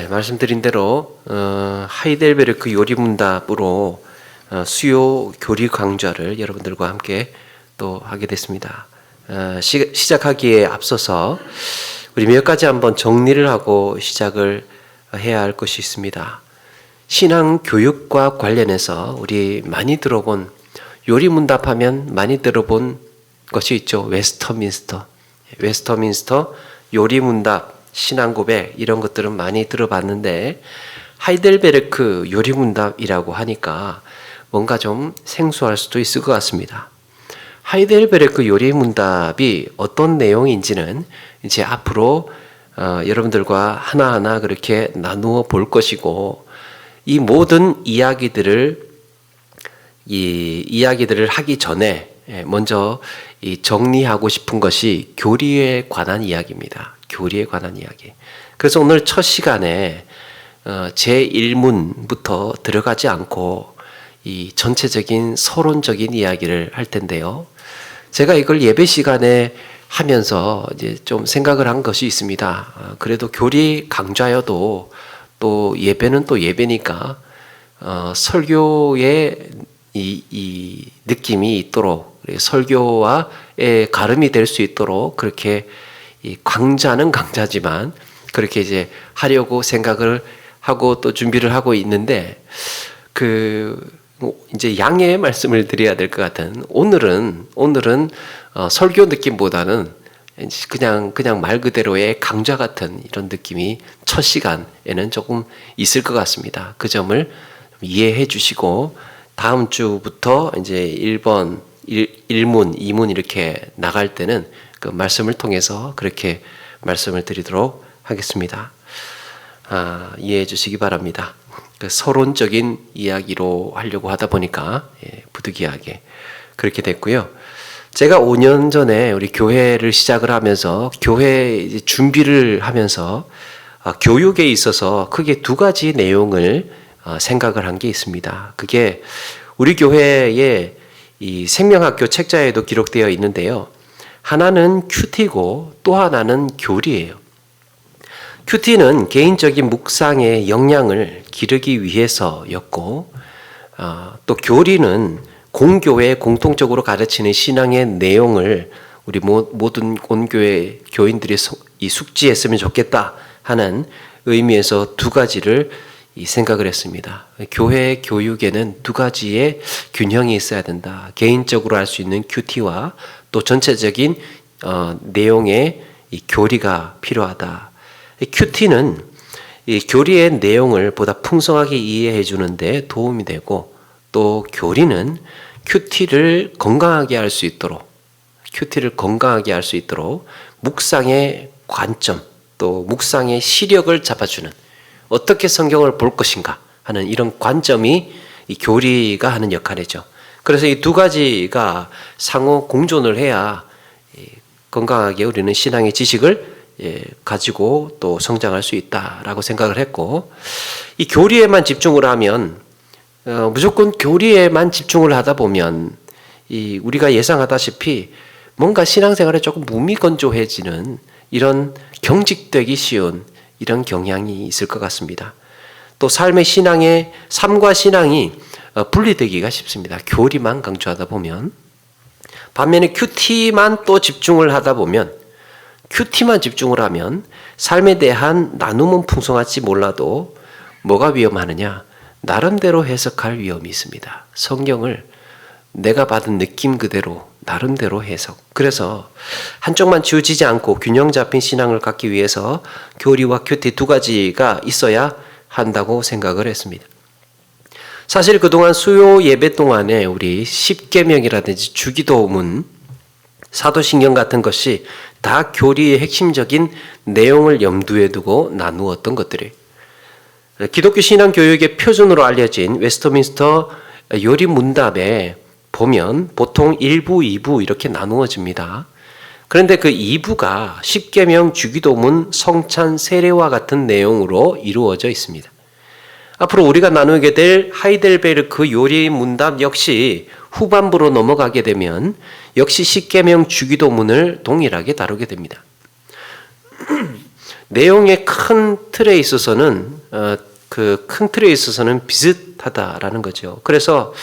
말씀드린 대로 하이델베르크 요리문답으로 수요 교리 강좌를 여러분들과 함께 또 하게 됐습니다. 시작하기에 앞서서 우리 몇 가지 한번 정리를 하고 시작을 해야 할 것이 있습니다. 신앙 교육과 관련해서 우리 많이 들어본 요리문답하면 많이 들어본 것이 있죠. 웨스터민스터 요리문답, 신앙고백 이런 것들은 많이 들어봤는데 하이델베르크 요리문답이라고 하니까 뭔가 좀 생소할 수도 있을 것 같습니다. 하이델베르크 요리문답이 어떤 내용인지는 이제 앞으로 여러분들과 하나하나 그렇게 나누어 볼 것이고, 이 모든 이야기들을 하기 전에 먼저 정리하고 싶은 것이 교리에 관한 이야기입니다. 교리에 관한 이야기. 그래서 오늘 첫 시간에 제1문부터 들어가지 않고 이 전체적인 서론적인 이야기를 할 텐데요. 제가 이걸 예배 시간에 하면서 이제 좀 생각을 한 것이 있습니다. 그래도 교리 강좌여도 또 예배는 또 예배니까 설교의 이 느낌이 있도록, 설교와의 가름이 될 수 있도록 그렇게 이 강좌는 강좌지만 그렇게 이제 하려고 생각을 하고 또 준비를 하고 있는데, 이제 양해의 말씀을 드려야 될 것 같은, 오늘은 설교 느낌보다는 그냥 말 그대로의 강좌 같은 이런 느낌이 첫 시간에는 조금 있을 것 같습니다. 그 점을 이해해 주시고 다음 주부터 이제 1문, 2문 이렇게 나갈 때는 그 말씀을 통해서 그렇게 말씀을 드리도록 하겠습니다. 이해해 주시기 바랍니다. 그 서론적인 이야기로 하려고 하다 보니까 부득이하게 그렇게 됐고요. 제가 5년 전에 우리 교회를 시작을 하면서 교회 준비를 하면서 교육에 있어서 크게 두 가지 내용을 생각을 한 게 있습니다. 그게 우리 교회의 이 생명학교 책자에도 기록되어 있는데요. 하나는 큐티고 또 하나는 교리예요. 큐티는 개인적인 묵상의 역량을 기르기 위해서였고, 또 교리는 공교회 공통적으로 가르치는 신앙의 내용을 우리 모든 온교회 교인들이 숙지했으면 좋겠다 하는 의미에서 두 가지를 생각을 했습니다. 교회 교육에는 두 가지의 균형이 있어야 된다. 개인적으로 할 수 있는 큐티와 또 전체적인 내용의 이 교리가 필요하다. 큐티는 이 교리의 내용을 보다 풍성하게 이해해 주는데 도움이 되고, 또 교리는 큐티를 건강하게 할 수 있도록 묵상의 관점, 또 묵상의 시력을 잡아주는, 어떻게 성경을 볼 것인가 하는 이런 관점이 이 교리가 하는 역할이죠. 그래서 이 두 가지가 상호 공존을 해야 건강하게 우리는 신앙의 지식을 가지고 또 성장할 수 있다라고 생각을 했고, 이 교리에만 집중을 하면 무조건 교리에만 집중을 하다 보면 우리가 예상하다시피 뭔가 신앙생활에 조금 무미건조해지는, 이런 경직되기 쉬운 이런 경향이 있을 것 같습니다. 또 삶과 신앙이 분리되기가 쉽습니다. 교리만 강조하다 보면. 반면에 큐티만 집중을 하면 삶에 대한 나눔은 풍성할지 몰라도 뭐가 위험하느냐? 나름대로 해석할 위험이 있습니다. 성경을 내가 받은 느낌 그대로 나름대로 해석. 그래서 한쪽만 치우치지 않고 균형 잡힌 신앙을 갖기 위해서 교리와 큐티 두 가지가 있어야 한다고 생각을 했습니다. 사실 그동안 수요 예배 동안에 우리 십계명이라든지 주기도문, 사도신경 같은 것이 다 교리의 핵심적인 내용을 염두에 두고 나누었던 것들이에요. 기독교 신앙 교육의 표준으로 알려진 웨스터민스터 요리문답에 보면 보통 1부, 2부 이렇게 나누어집니다. 그런데 그 2부가 십계명, 주기도문, 성찬, 세례와 같은 내용으로 이루어져 있습니다. 앞으로 우리가 나누게 될 하이델베르크 요리문답 역시 후반부로 넘어가게 되면 역시 십계명, 주기도문을 동일하게 다루게 됩니다. 내용의 큰 틀에 있어서는 그 큰 틀에 있어서는 비슷하다라는 거죠. 그래서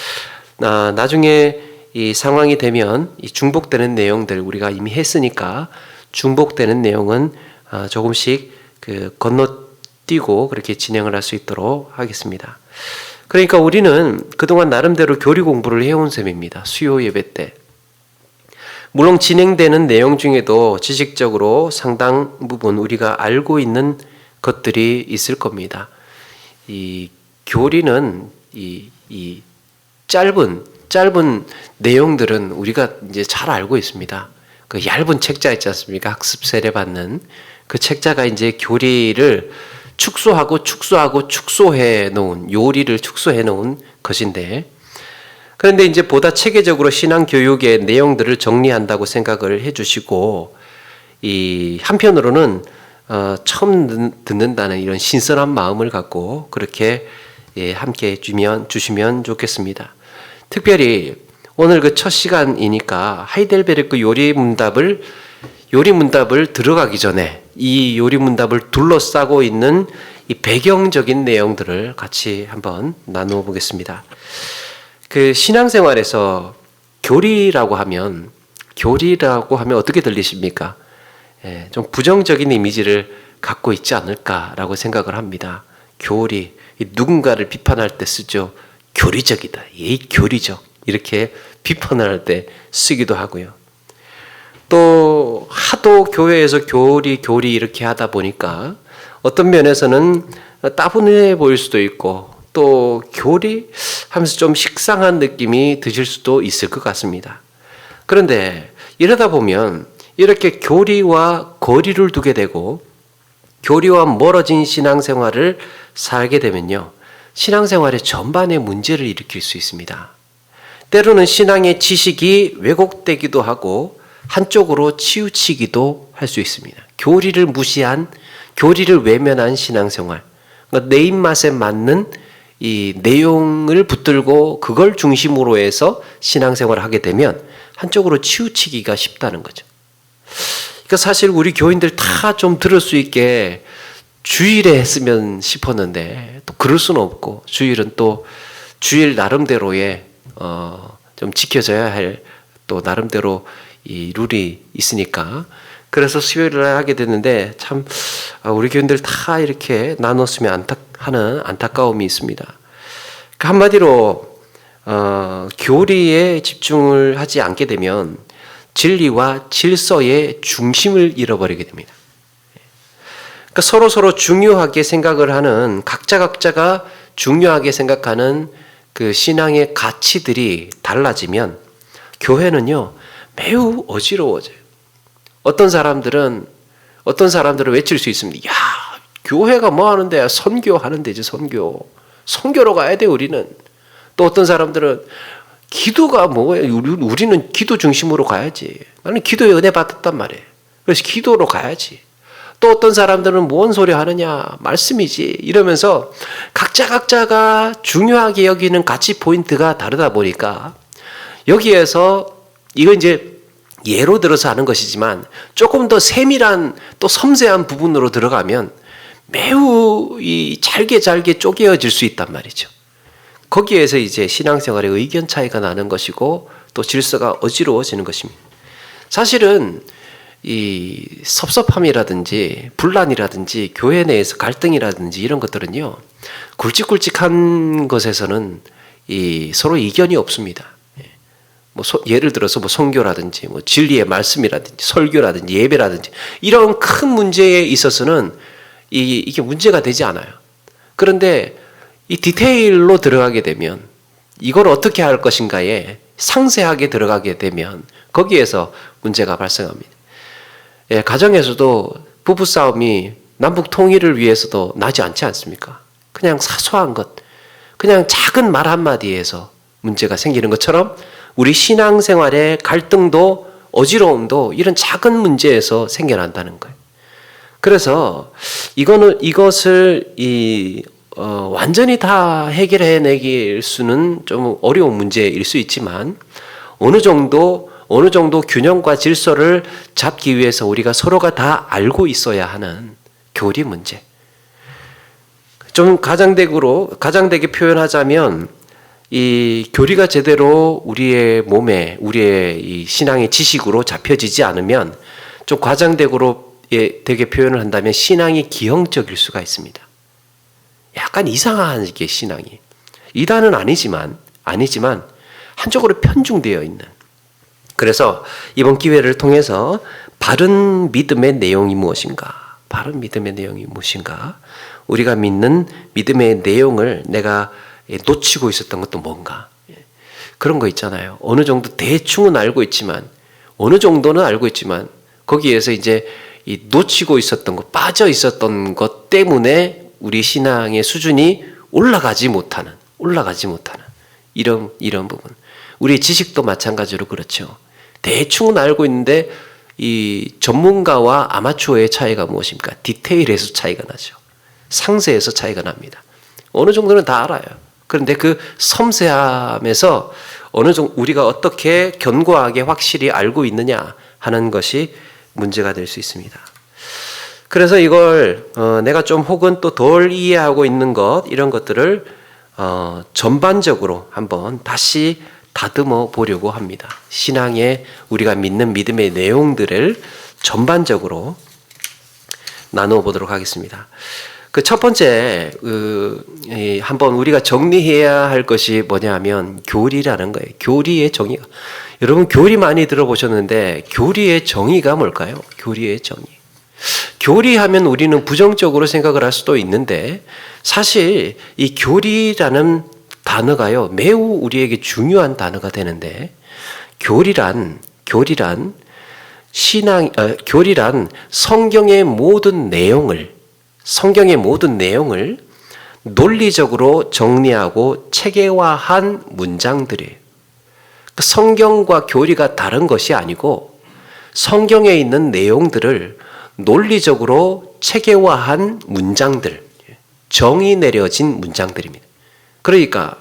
나중에 이 상황이 되면 이 중복되는 내용들 우리가 이미 했으니까 중복되는 내용은 조금씩 건너뛰고 그렇게 진행을 할 수 있도록 하겠습니다. 그러니까 우리는 그동안 나름대로 교리 공부를 해온 셈입니다. 수요 예배 때. 물론 진행되는 내용 중에도 지식적으로 상당 부분 우리가 알고 있는 것들이 있을 겁니다. 이 교리는 이 짧은 내용들은 우리가 이제 잘 알고 있습니다. 그 얇은 책자 있지 않습니까? 학습 세례 받는 그 책자가 이제 교리를 축소해 놓은 요리를 축소해 놓은 것인데, 그런데 이제 보다 체계적으로 신앙 교육의 내용들을 정리한다고 생각을 해주시고, 이 한편으로는 처음 듣는다는 이런 신선한 마음을 갖고 그렇게 함께 주시면 좋겠습니다. 특별히 오늘 그 첫 시간이니까 하이델베르크 요리 문답을 들어가기 전에 이 요리 문답을 둘러싸고 있는 이 배경적인 내용들을 같이 한번 나누어 보겠습니다. 그 신앙생활에서 교리라고 하면 어떻게 들리십니까? 좀 부정적인 이미지를 갖고 있지 않을까라고 생각을 합니다. 교리, 누군가를 비판할 때 쓰죠. 교리적이다. 교리적. 이렇게 비판을 할 때 쓰기도 하고요. 또 하도 교회에서 교리 이렇게 하다 보니까 어떤 면에서는 따분해 보일 수도 있고 또 교리 하면서 좀 식상한 느낌이 드실 수도 있을 것 같습니다. 그런데 이러다 보면 이렇게 교리와 거리를 두게 되고 교리와 멀어진 신앙생활을 살게 되면요, 신앙생활의 전반에 문제를 일으킬 수 있습니다. 때로는 신앙의 지식이 왜곡되기도 하고 한쪽으로 치우치기도 할 수 있습니다. 교리를 무시한, 교리를 외면한 신앙생활, 그러니까 내 입맛에 맞는 이 내용을 붙들고 그걸 중심으로 해서 신앙생활을 하게 되면 한쪽으로 치우치기가 쉽다는 거죠. 그러니까 사실 우리 교인들 다 좀 들을 수 있게 주일에 했으면 싶었는데 또 그럴 수는 없고, 주일은 또 주일 나름대로의 좀 지켜져야 할 또 나름대로 이 룰이 있으니까 그래서 수요일을 하게 됐는데 참 우리 교인들 다 이렇게 나눴으면 하는 안타까움이 있습니다. 그러니까 한마디로 교리에 집중을 하지 않게 되면 진리와 질서의 중심을 잃어버리게 됩니다. 그러니까 서로 중요하게 생각을 하는 각자가 중요하게 생각하는 그 신앙의 가치들이 달라지면 교회는요 매우 어지러워져요. 어떤 사람들은 외칠 수 있습니다. 야, 교회가 뭐 하는데? 선교하는 데지, 선교로 가야 돼 우리는. 또 어떤 사람들은 기도가 뭐예요? 우리는 기도 중심으로 가야지. 나는 기도에 은혜 받았단 말이에요. 그래서 기도로 가야지. 또 어떤 사람들은 뭔 소리 하느냐, 말씀이지, 이러면서 각자가 중요하게 여기는 가치 포인트가 다르다 보니까 여기에서 이건 이제 예로 들어서 하는 것이지만 조금 더 세밀한 또 섬세한 부분으로 들어가면 매우 이 잘게 쪼개어질 수 있단 말이죠. 거기에서 이제 신앙생활의 의견 차이가 나는 것이고 또 질서가 어지러워지는 것입니다. 사실은 이 섭섭함이라든지 분란이라든지 교회 내에서 갈등이라든지 이런 것들은요, 굵직굵직한 것에서는 이 서로 이견이 없습니다. 예를 들어서 선교라든지 진리의 말씀이라든지 설교라든지 예배라든지 이런 큰 문제에 있어서는 이게 문제가 되지 않아요. 그런데 이 디테일로 들어가게 되면 이걸 어떻게 할 것인가에 상세하게 들어가게 되면 거기에서 문제가 발생합니다. 가정에서도 부부싸움이 남북 통일을 위해서도 나지 않지 않습니까? 그냥 사소한 것, 그냥 작은 말 한마디에서 문제가 생기는 것처럼 우리 신앙생활의 갈등도 어지러움도 이런 작은 문제에서 생겨난다는 거예요. 그래서 이것을 완전히 다 해결해내길 수는 좀 어려운 문제일 수 있지만 어느 정도 균형과 질서를 잡기 위해서 우리가 서로가 다 알고 있어야 하는 교리 문제. 좀 가장되게 표현하자면 이 교리가 제대로 우리의 몸에, 우리의 이 신앙의 지식으로 잡혀지지 않으면, 좀 되게 표현을 한다면 신앙이 기형적일 수가 있습니다. 약간 이상한 게 신앙이. 이단은 아니지만 한쪽으로 편중되어 있는. 그래서 이번 기회를 통해서 바른 믿음의 내용이 무엇인가? 바른 믿음의 내용이 무엇인가? 우리가 믿는 믿음의 내용을 내가 놓치고 있었던 것도 뭔가? 그런 거 있잖아요. 어느 정도 대충은 알고 있지만, 어느 정도는 알고 있지만, 거기에서 이제 이 놓치고 있었던 것, 빠져 있었던 것 때문에 우리 신앙의 수준이 올라가지 못하는 이런 부분. 우리 지식도 마찬가지로 그렇죠. 대충은 알고 있는데 이 전문가와 아마추어의 차이가 무엇입니까? 디테일에서 차이가 나죠. 상세에서 차이가 납니다. 어느 정도는 다 알아요. 그런데 그 섬세함에서 어느 정도 우리가 어떻게 견고하게 확실히 알고 있느냐 하는 것이 문제가 될 수 있습니다. 그래서 이걸 내가 좀 혹은 또 덜 이해하고 있는 것, 이런 것들을 전반적으로 한번 다시 다듬어 보려고 합니다. 신앙의 우리가 믿는 믿음의 내용들을 전반적으로 나누어 보도록 하겠습니다. 그 첫 번째 한번 우리가 정리해야 할 것이 뭐냐면 교리라는 거예요. 교리의 정의가. 여러분 교리 많이 들어보셨는데 교리의 정의가 뭘까요? 교리의 정의. 교리하면 우리는 부정적으로 생각을 할 수도 있는데 사실 이 교리라는 단어가요 매우 우리에게 중요한 단어가 되는데 교리란 성경의 모든 내용을 논리적으로 정리하고 체계화한 문장들이에요. 성경과 교리가 다른 것이 아니고 성경에 있는 내용들을 논리적으로 체계화한 문장들, 정의 내려진 문장들입니다. 그러니까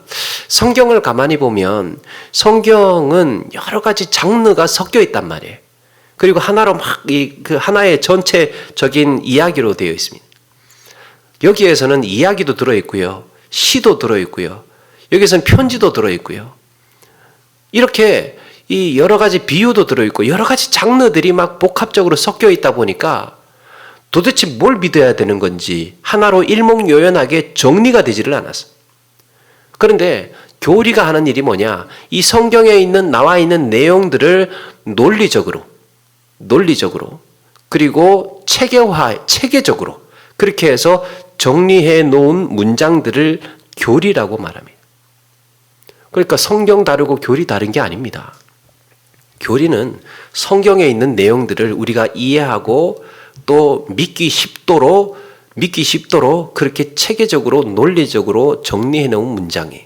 성경을 가만히 보면 성경은 여러 가지 장르가 섞여 있단 말이에요. 그리고 하나로 그 하나의 전체적인 이야기로 되어 있습니다. 여기에서는 이야기도 들어있고요. 시도 들어있고요. 여기에서는 편지도 들어있고요. 이렇게 이 여러 가지 비유도 들어있고 여러 가지 장르들이 막 복합적으로 섞여 있다 보니까 도대체 뭘 믿어야 되는 건지 하나로 일목요연하게 정리가 되지를 않았어요. 그런데 교리가 하는 일이 뭐냐? 이 성경에 나와 있는 내용들을 논리적으로 그리고 체계적으로 그렇게 해서 정리해 놓은 문장들을 교리라고 말합니다. 그러니까 성경 다르고 교리 다른 게 아닙니다. 교리는 성경에 있는 내용들을 우리가 이해하고 또 믿기 쉽도록 그렇게 체계적으로 논리적으로 정리해 놓은 문장이에요.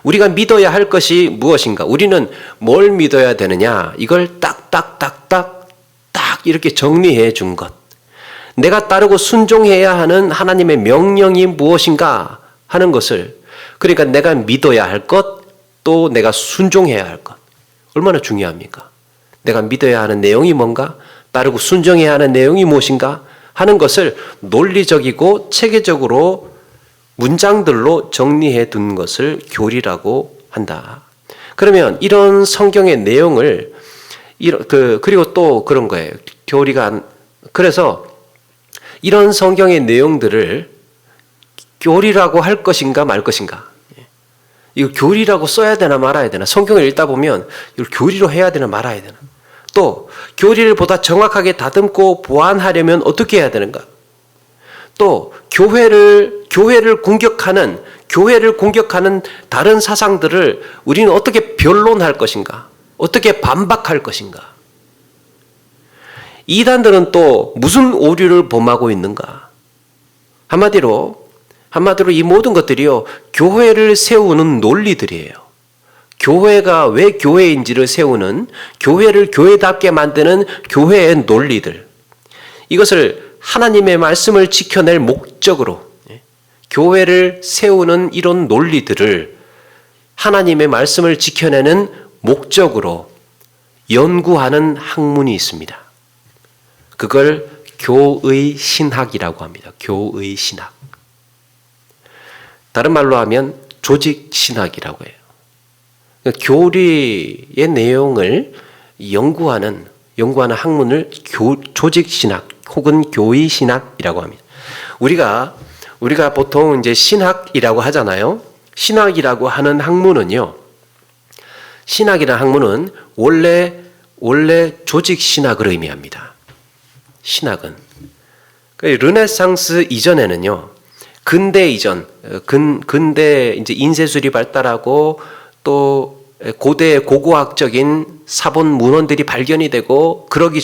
우리가 믿어야 할 것이 무엇인가? 우리는 뭘 믿어야 되느냐? 이걸 딱딱 이렇게 정리해 준 것. 내가 따르고 순종해야 하는 하나님의 명령이 무엇인가 하는 것을, 그러니까 내가 믿어야 할 것, 또 내가 순종해야 할 것. 얼마나 중요합니까? 내가 믿어야 하는 내용이 뭔가, 따르고 순종해야 하는 내용이 무엇인가 하는 것을 논리적이고 체계적으로 문장들로 정리해 둔 것을 교리라고 한다. 그러면 이런 성경의 내용을 그리고 또 그런 거예요. 그래서 이런 성경의 내용들을 교리라고 할 것인가 말 것인가. 이거 교리라고 써야 되나 말아야 되나. 성경을 읽다 보면 이걸 교리로 해야 되나 말아야 되나. 또 교리를 보다 정확하게 다듬고 보완하려면 어떻게 해야 되는가. 또 교회를 공격하는 다른 사상들을 우리는 어떻게 변론할 것인가. 어떻게 반박할 것인가. 이단들은 또 무슨 오류를 범하고 있는가. 한마디로 이 모든 것들이요 교회를 세우는 논리들이에요. 교회가 왜 교회인지를 세우는, 교회를 교회답게 만드는 교회의 논리들. 이것을 하나님의 말씀을 지켜낼 목적으로 교회를 세우는 이런 논리들을 하나님의 말씀을 지켜내는 목적으로 연구하는 학문이 있습니다. 그걸 교의 신학이라고 합니다. 교의 신학. 다른 말로 하면 조직 신학이라고 해요. 그러니까 교리의 내용을 연구하는 학문을 조직 신학 혹은 교의 신학이라고 합니다. 우리가 보통 이제 신학이라고 하잖아요. 신학이라고 하는 학문은요. 신학이라는 학문은 원래 조직 신학을 의미합니다. 신학은 르네상스 이전에는요. 근대 이제 인쇄술이 발달하고 또 고대 고고학적인 사본 문헌들이 발견이 되고 그러기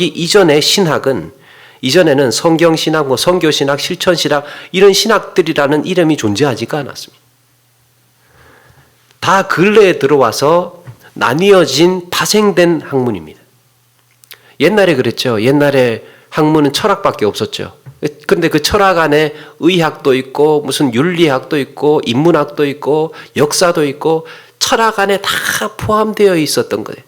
이전의 신학은 이전에는 성경신학, 선교신학, 실천신학 이런 신학들이라는 이름이 존재하지가 않았습니다. 다 근래에 들어와서 나뉘어진 파생된 학문입니다. 옛날에 그랬죠. 옛날에 학문은 철학밖에 없었죠. 근데 그 철학 안에 의학도 있고 무슨 윤리학도 있고 인문학도 있고 역사도 있고 철학 안에 다 포함되어 있었던 거예요.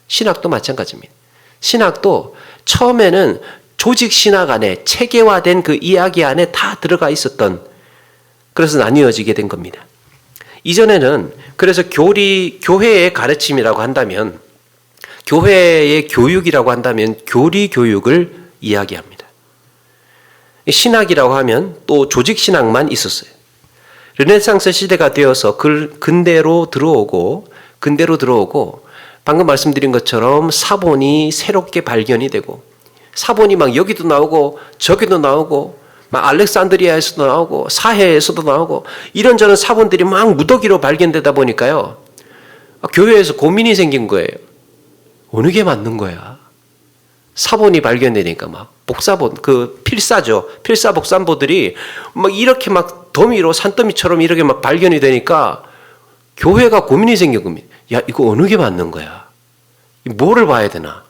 신학도 마찬가지입니다. 신학도 처음에는 조직 신학 안에 체계화된 그 이야기 안에 다 들어가 있었던, 그래서 나뉘어지게 된 겁니다. 이전에는 그래서 교회의 가르침이라고 한다면, 교회의 교육이라고 한다면 교리 교육을 이야기합니다. 신학이라고 하면 또 조직 신학만 있었어요. 르네상스 시대가 되어서 근대로 들어오고 방금 말씀드린 것처럼 사본이 새롭게 발견이 되고, 사본이 막 여기도 나오고 저기도 나오고 막 알렉산드리아에서도 나오고 사해에서도 나오고 이런저런 사본들이 막 무더기로 발견되다 보니까요, 교회에서 고민이 생긴 거예요. 어느 게 맞는 거야? 사본이 발견되니까 막 복사본, 그 필사죠. 필사 복사본들이 막 이렇게 막 더미로 산더미처럼 이렇게 막 발견이 되니까 교회가 고민이 생긴 겁니다. 야, 이거 어느 게 맞는 거야? 뭐를 봐야 되나?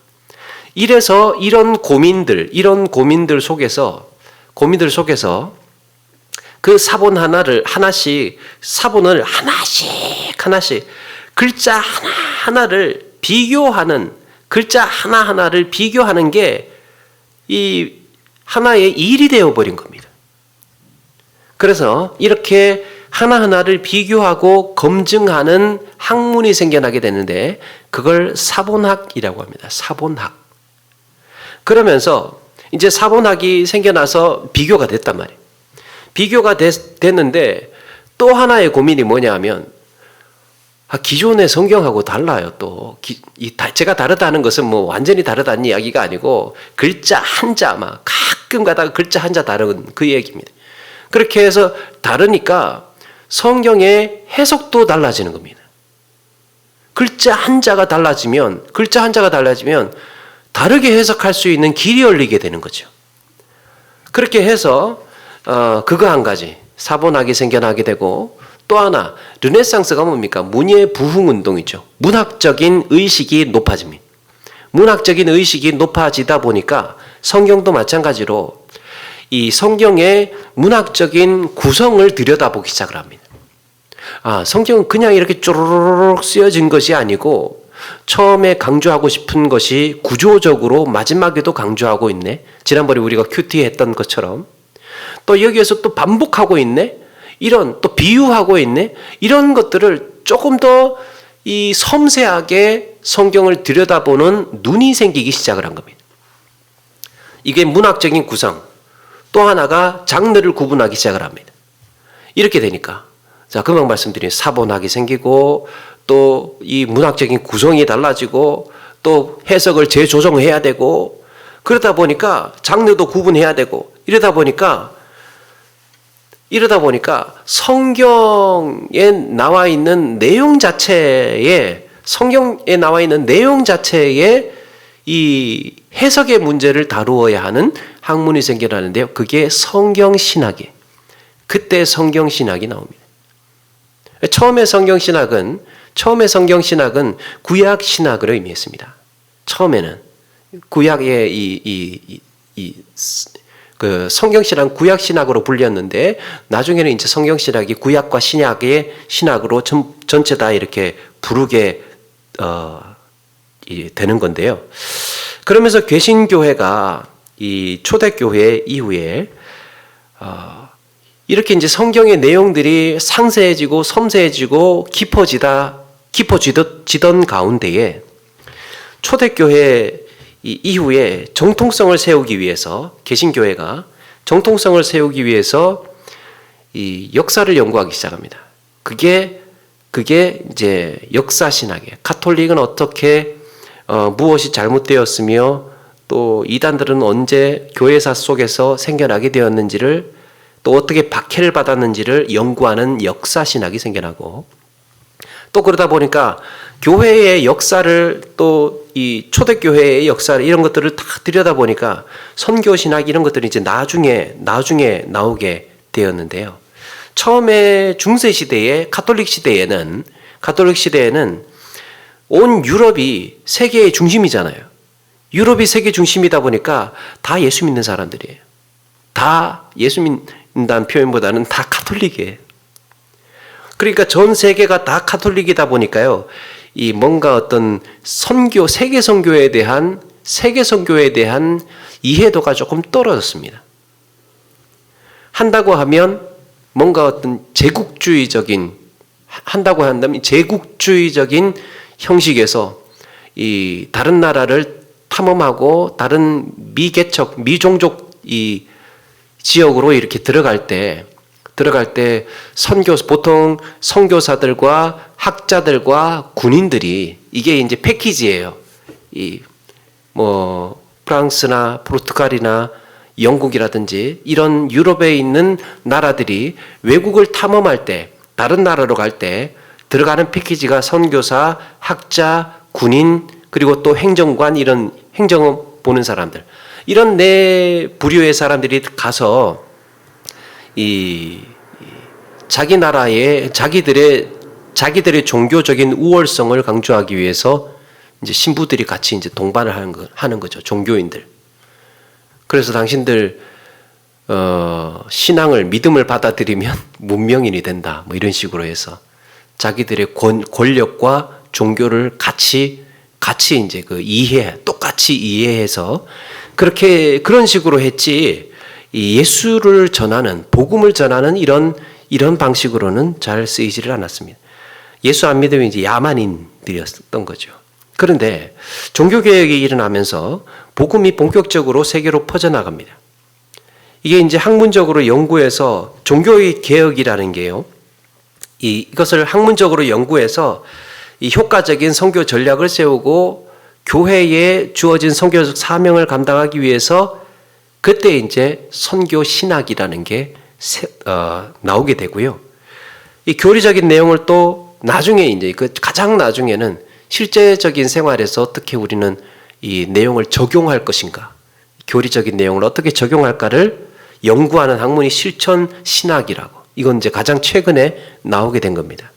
이래서 이런 고민들 속에서 그 사본을 하나씩 글자 하나하나를 비교하는 게 이 하나의 일이 되어버린 겁니다. 그래서 이렇게 하나하나를 비교하고 검증하는 학문이 생겨나게 되는데 그걸 사본학이라고 합니다. 사본학. 그러면서 이제 사본학이 생겨나서 비교가 됐단 말이에요. 비교가 됐는데 또 하나의 고민이 뭐냐 하면, 기존의 성경하고 달라요. 또 제가 다르다는 것은 뭐 완전히 다르다는 이야기가 아니고 글자 한자 막 가끔 가다가 글자 한자 다른 그 얘기입니다. 그렇게 해서 다르니까 성경의 해석도 달라지는 겁니다. 글자 한자가 달라지면 다르게 해석할 수 있는 길이 열리게 되는 거죠. 그렇게 해서 그거 한 가지 사본학이 생겨나게 되고, 또 하나 르네상스가 뭡니까? 문예 부흥 운동이죠. 문학적인 의식이 높아집니다. 문학적인 의식이 높아지다 보니까 성경도 마찬가지로 이 성경의 문학적인 구성을 들여다보기 시작을 합니다. 성경은 그냥 이렇게 쪼르륵 쓰여진 것이 아니고 처음에 강조하고 싶은 것이 구조적으로 마지막에도 강조하고 있네. 지난번에 우리가 큐티 했던 것처럼 또 여기에서 또 반복하고 있네. 이런 또 비유하고 있네. 이런 것들을 조금 더 이 섬세하게 성경을 들여다보는 눈이 생기기 시작을 한 겁니다. 이게 문학적인 구성. 또 하나가 장르를 구분하기 시작을 합니다. 이렇게 되니까 금방 말씀드린 사본학이 생기고 또 이 문학적인 구성이 달라지고 또 해석을 재조정해야 되고 그러다 보니까 장르도 구분해야 되고 이러다 보니까 성경에 나와 있는 내용 자체에 이 해석의 문제를 다루어야 하는 학문이 생겨나는데요. 그게 성경신학이에요. 그때 성경신학이 나옵니다. 처음에 성경신학은 구약신학을 의미했습니다. 처음에는 구약의 그 성경신학은 구약신학으로 불렸는데 나중에는 이제 성경신학이 구약과 신약의 신학으로 전체 다 이렇게 부르게 되는 건데요. 그러면서 개신교회가 이 초대교회 이후에 이렇게 이제 성경의 내용들이 상세해지고 섬세해지고 깊어지던 가운데에 초대교회 이후에 정통성을 세우기 위해서 개신교회가 정통성을 세우기 위해서 이 역사를 연구하기 시작합니다. 그게 이제 역사신학이에요. 가톨릭은 어떻게 무엇이 잘못되었으며 또 이단들은 언제 교회사 속에서 생겨나게 되었는지를 또 어떻게 박해를 받았는지를 연구하는 역사신학이 생겨나고 또 그러다 보니까 교회의 역사를 또 이 초대교회의 역사를 이런 것들을 다 들여다보니까 선교신학 이런 것들이 이제 나중에 나오게 되었는데요. 처음에 중세시대에 가톨릭 시대에는 온 유럽이 세계의 중심이잖아요. 유럽이 세계 중심이다 보니까 다 예수 믿는 사람들이에요. 다 예수 믿는다는 표현보다는 다 가톨릭이에요. 그러니까 전 세계가 다 가톨릭이다 보니까요. 이 뭔가 어떤 세계 선교에 대한 이해도가 조금 떨어졌습니다. 한다고 하면 뭔가 어떤 한다고 한다면 제국주의적인 형식에서 이 다른 나라를 탐험하고 다른 미종족 이 지역으로 이렇게 들어갈 때 보통 선교사들과 학자들과 군인들이 이게 이제 패키지예요. 프랑스나 포르투갈이나 영국이라든지 이런 유럽에 있는 나라들이 외국을 탐험할 때 다른 나라로 갈 때 들어가는 패키지가 선교사, 학자, 군인 그리고 또 행정관 이런 행정 보는 사람들 이런 네 부류의 사람들이 가서 자기 나라의 자기들의 종교적인 우월성을 강조하기 위해서 이제 신부들이 같이 이제 동반을 하는 거죠. 종교인들. 그래서 당신들 신앙을 믿음을 받아들이면 문명인이 된다. 뭐 이런 식으로 해서 자기들의 권력과 종교를 같이 이제 똑같이 이해해서 그런 식으로 했지. 이 예수를 전하는 복음을 전하는 이런 방식으로는 잘 쓰이지를 않았습니다. 예수 안 믿으면 이제 야만인들이었던 거죠. 그런데 종교개혁이 일어나면서 복음이 본격적으로 세계로 퍼져나갑니다. 이게 이제 학문적으로 연구해서 종교의 개혁이라는 게요. 이것을 학문적으로 연구해서 이 효과적인 선교 전략을 세우고 교회에 주어진 선교적 사명을 감당하기 위해서 그때 이제 선교 신학이라는 게 나오게 되고요. 이 교리적인 내용을 또 나중에 이제 가장 나중에는 실제적인 생활에서 어떻게 우리는 이 내용을 적용할 것인가, 교리적인 내용을 어떻게 적용할까를 연구하는 학문이 실천 신학이라고. 이건 이제 가장 최근에 나오게 된 겁니다.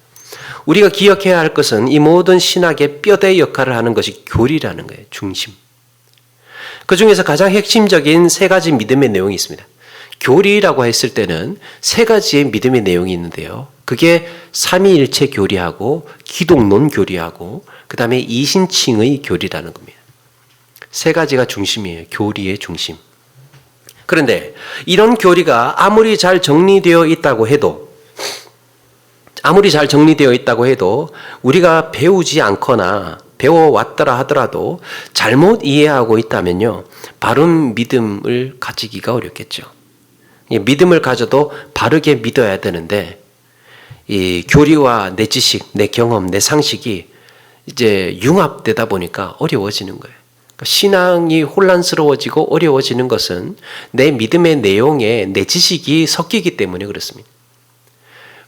우리가 기억해야 할 것은 이 모든 신학의 뼈대 역할을 하는 것이 교리라는 거예요. 중심. 그 중에서 가장 핵심적인 세 가지 믿음의 내용이 있습니다. 교리라고 했을 때는 세 가지의 믿음의 내용이 있는데요. 그게 삼위일체 교리하고 기독론 교리하고 그 다음에 이신칭의 교리라는 겁니다. 세 가지가 중심이에요. 교리의 중심. 그런데 이런 교리가 아무리 잘 정리되어 있다고 해도 우리가 배우지 않거나 배워왔더라 하더라도 잘못 이해하고 있다면요. 바른 믿음을 가지기가 어렵겠죠. 믿음을 가져도 바르게 믿어야 되는데 이 교리와 내 지식, 내 경험, 내 상식이 이제 융합되다 보니까 어려워지는 거예요. 신앙이 혼란스러워지고 어려워지는 것은 내 믿음의 내용에 내 지식이 섞이기 때문에 그렇습니다.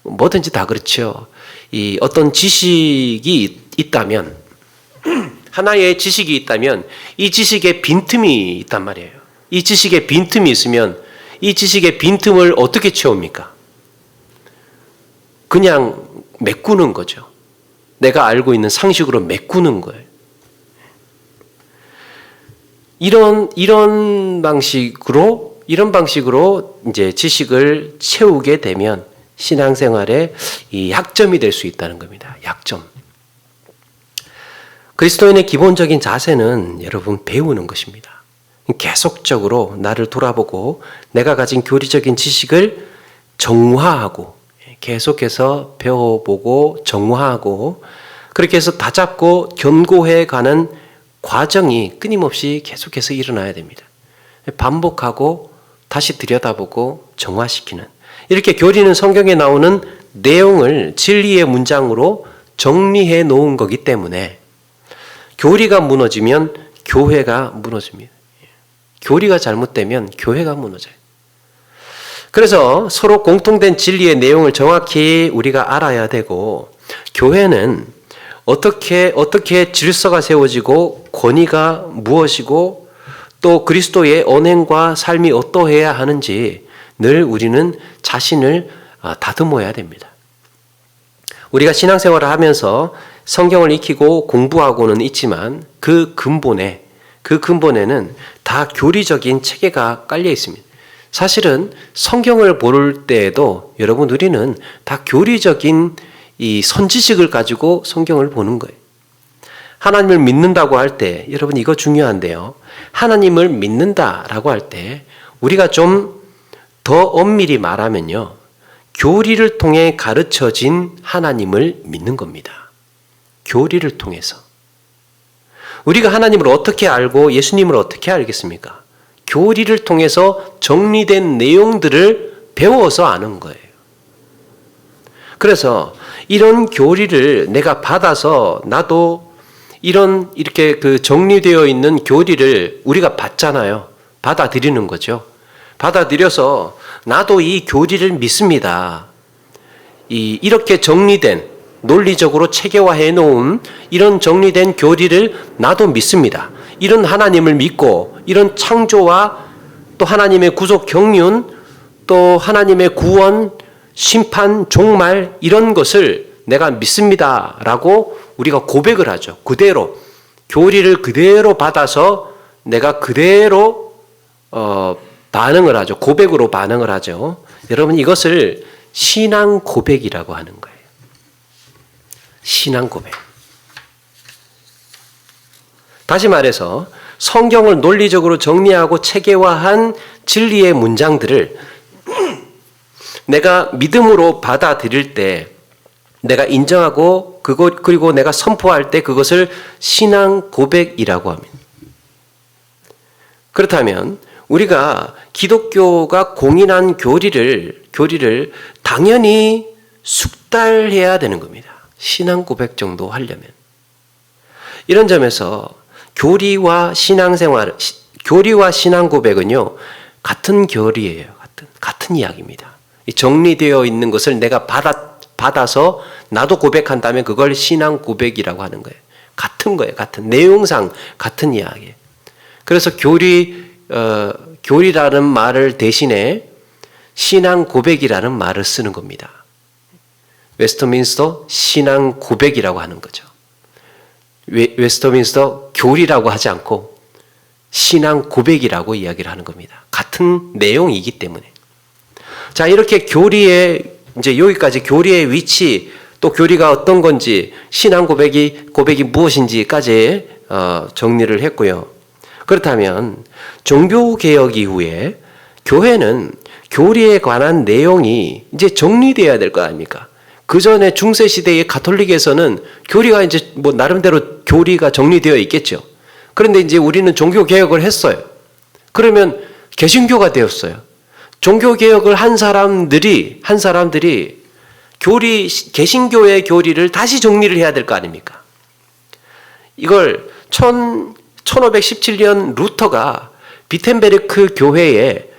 뭐든지 다 그렇죠. 이 어떤 지식이 있다면 하나의 지식이 있다면 이 지식에 빈틈이 있단 말이에요. 이 지식에 빈틈이 있으면 이 지식의 빈틈을 어떻게 채웁니까? 그냥 메꾸는 거죠. 내가 알고 있는 상식으로 메꾸는 거예요. 이런 방식으로 이제 지식을 채우게 되면 신앙생활에 이 약점이 될 수 있다는 겁니다. 약점. 그리스도인의 기본적인 자세는 여러분 배우는 것입니다. 계속적으로 나를 돌아보고 내가 가진 교리적인 지식을 정화하고 계속해서 배워보고 정화하고 그렇게 해서 다잡고 견고해가는 과정이 끊임없이 계속해서 일어나야 됩니다. 반복하고 다시 들여다보고 정화시키는 이렇게 교리는 성경에 나오는 내용을 진리의 문장으로 정리해 놓은 거기 때문에 교리가 무너지면 교회가 무너집니다. 교리가 잘못되면 교회가 무너져요. 그래서 서로 공통된 진리의 내용을 정확히 우리가 알아야 되고 교회는 어떻게 질서가 세워지고 권위가 무엇이고 또 그리스도의 언행과 삶이 어떠해야 하는지 늘 우리는 자신을 다듬어야 됩니다. 우리가 신앙생활을 하면서 성경을 익히고 공부하고는 있지만 그 근본에는 다 교리적인 체계가 깔려 있습니다. 사실은 성경을 볼 때에도 여러분 우리는 다 교리적인 이 선지식을 가지고 성경을 보는 거예요. 하나님을 믿는다고 할 때 여러분 이거 중요한데요. 하나님을 믿는다라고 할 때 우리가 좀 더 엄밀히 말하면요. 교리를 통해 가르쳐진 하나님을 믿는 겁니다. 교리를 통해서. 우리가 하나님을 어떻게 알고 예수님을 어떻게 알겠습니까? 교리를 통해서 정리된 내용들을 배워서 아는 거예요. 그래서 이런 교리를 내가 받아서 나도 이렇게 그 정리되어 있는 교리를 우리가 받잖아요. 받아들이는 거죠. 받아들여서 나도 이 교리를 믿습니다. 이렇게 정리된 논리적으로 체계화해 놓은 이런 정리된 교리를 나도 믿습니다. 이런 하나님을 믿고 이런 창조와 또 하나님의 구속 경륜 또 하나님의 구원 심판 종말 이런 것을 내가 믿습니다라고 우리가 고백을 하죠. 그대로 교리를 그대로 받아서 내가 그대로 반응을 하죠. 고백으로 반응을 하죠. 여러분 이것을 신앙 고백이라고 하는 거예요. 신앙 고백. 다시 말해서 성경을 논리적으로 정리하고 체계화한 진리의 문장들을 내가 믿음으로 받아들일 때 내가 인정하고 그리고 내가 선포할 때 그것을 신앙 고백이라고 합니다. 그렇다면 우리가 기독교가 공인한 교리를 당연히 숙달해야 되는 겁니다. 신앙 고백 정도 하려면. 이런 점에서 교리와 신앙 고백은요, 같은 결이에요. 같은 이야기입니다. 정리되어 있는 것을 내가 받아서 나도 고백한다면 그걸 신앙 고백이라고 하는 거예요. 같은 거예요. 같은 내용상 같은 이야기예요. 그래서 교리라는 말을 대신에 신앙 고백이라는 말을 쓰는 겁니다. 웨스트민스터 신앙 고백이라고 하는 거죠. 웨스트민스터 교리라고 하지 않고 신앙 고백이라고 이야기를 하는 겁니다. 같은 내용이기 때문에. 자, 이렇게 이제 여기까지 교리의 위치, 또 교리가 어떤 건지, 신앙 고백이 무엇인지까지 정리를 했고요. 그렇다면 종교개혁 이후에 교회는 교리에 관한 내용이 이제 정리되어야 될 거 아닙니까? 그 전에 중세시대의 가톨릭에서는 교리가 이제 나름대로 교리가 정리되어 있겠죠. 그런데 이제 우리는 종교개혁을 했어요. 그러면 개신교가 되었어요. 종교개혁을 한 사람들이 개신교의 교리를 다시 정리를 해야 될 거 아닙니까? 이걸 1517년 루터가 비텐베르크 교회에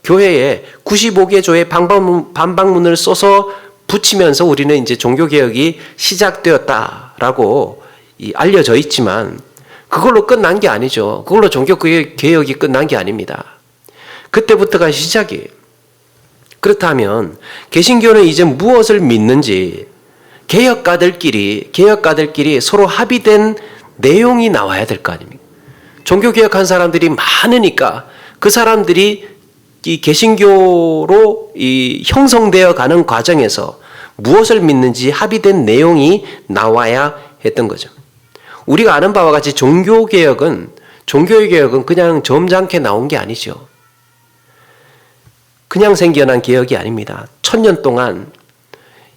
95개 조의 반박문을 써서 붙이면서 우리는 이제 종교개혁이 시작되었다라고 알려져 있지만 그걸로 끝난 게 아니죠. 그걸로 종교개혁이 끝난 게 아닙니다. 그때부터가 시작이에요. 그렇다면 개신교는 이제 무엇을 믿는지 개혁가들끼리 서로 합의된 내용이 나와야 될 거 아닙니까? 종교개혁한 사람들이 많으니까 그 사람들이 이 개신교로 형성되어 가는 과정에서 무엇을 믿는지 합의된 내용이 나와야 했던 거죠. 우리가 아는 바와 같이 종교개혁은 그냥 점잖게 나온 게 아니죠. 그냥 생겨난 개혁이 아닙니다. 1000년 동안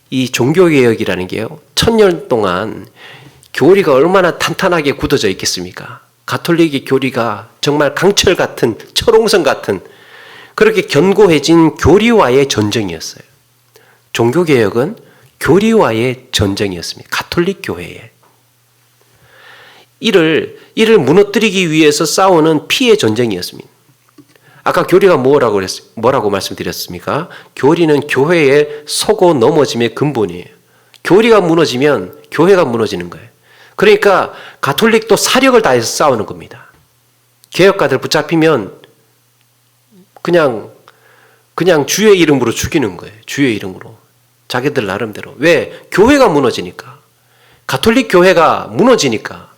이 종교개혁이라는 게요. 1000년 동안 교리가 얼마나 탄탄하게 굳어져 있겠습니까? 가톨릭의 교리가 정말 강철 같은, 철옹성 같은 그렇게 견고해진 교리와의 전쟁이었어요. 종교개혁은 교리와의 전쟁이었습니다. 가톨릭 교회에. 이를 무너뜨리기 위해서 싸우는 피의 전쟁이었습니다. 아까 교리가 뭐라고 말씀드렸습니까? 교리는 교회에 속고 넘어짐의 근본이에요. 교리가 무너지면 교회가 무너지는 거예요. 그러니까 가톨릭도 사력을 다해서 싸우는 겁니다. 개혁가들 붙잡히면 그냥 주의 이름으로 죽이는 거예요. 주의 이름으로. 자기들 나름대로. 왜? 교회가 무너지니까. 가톨릭 교회가 무너지니까.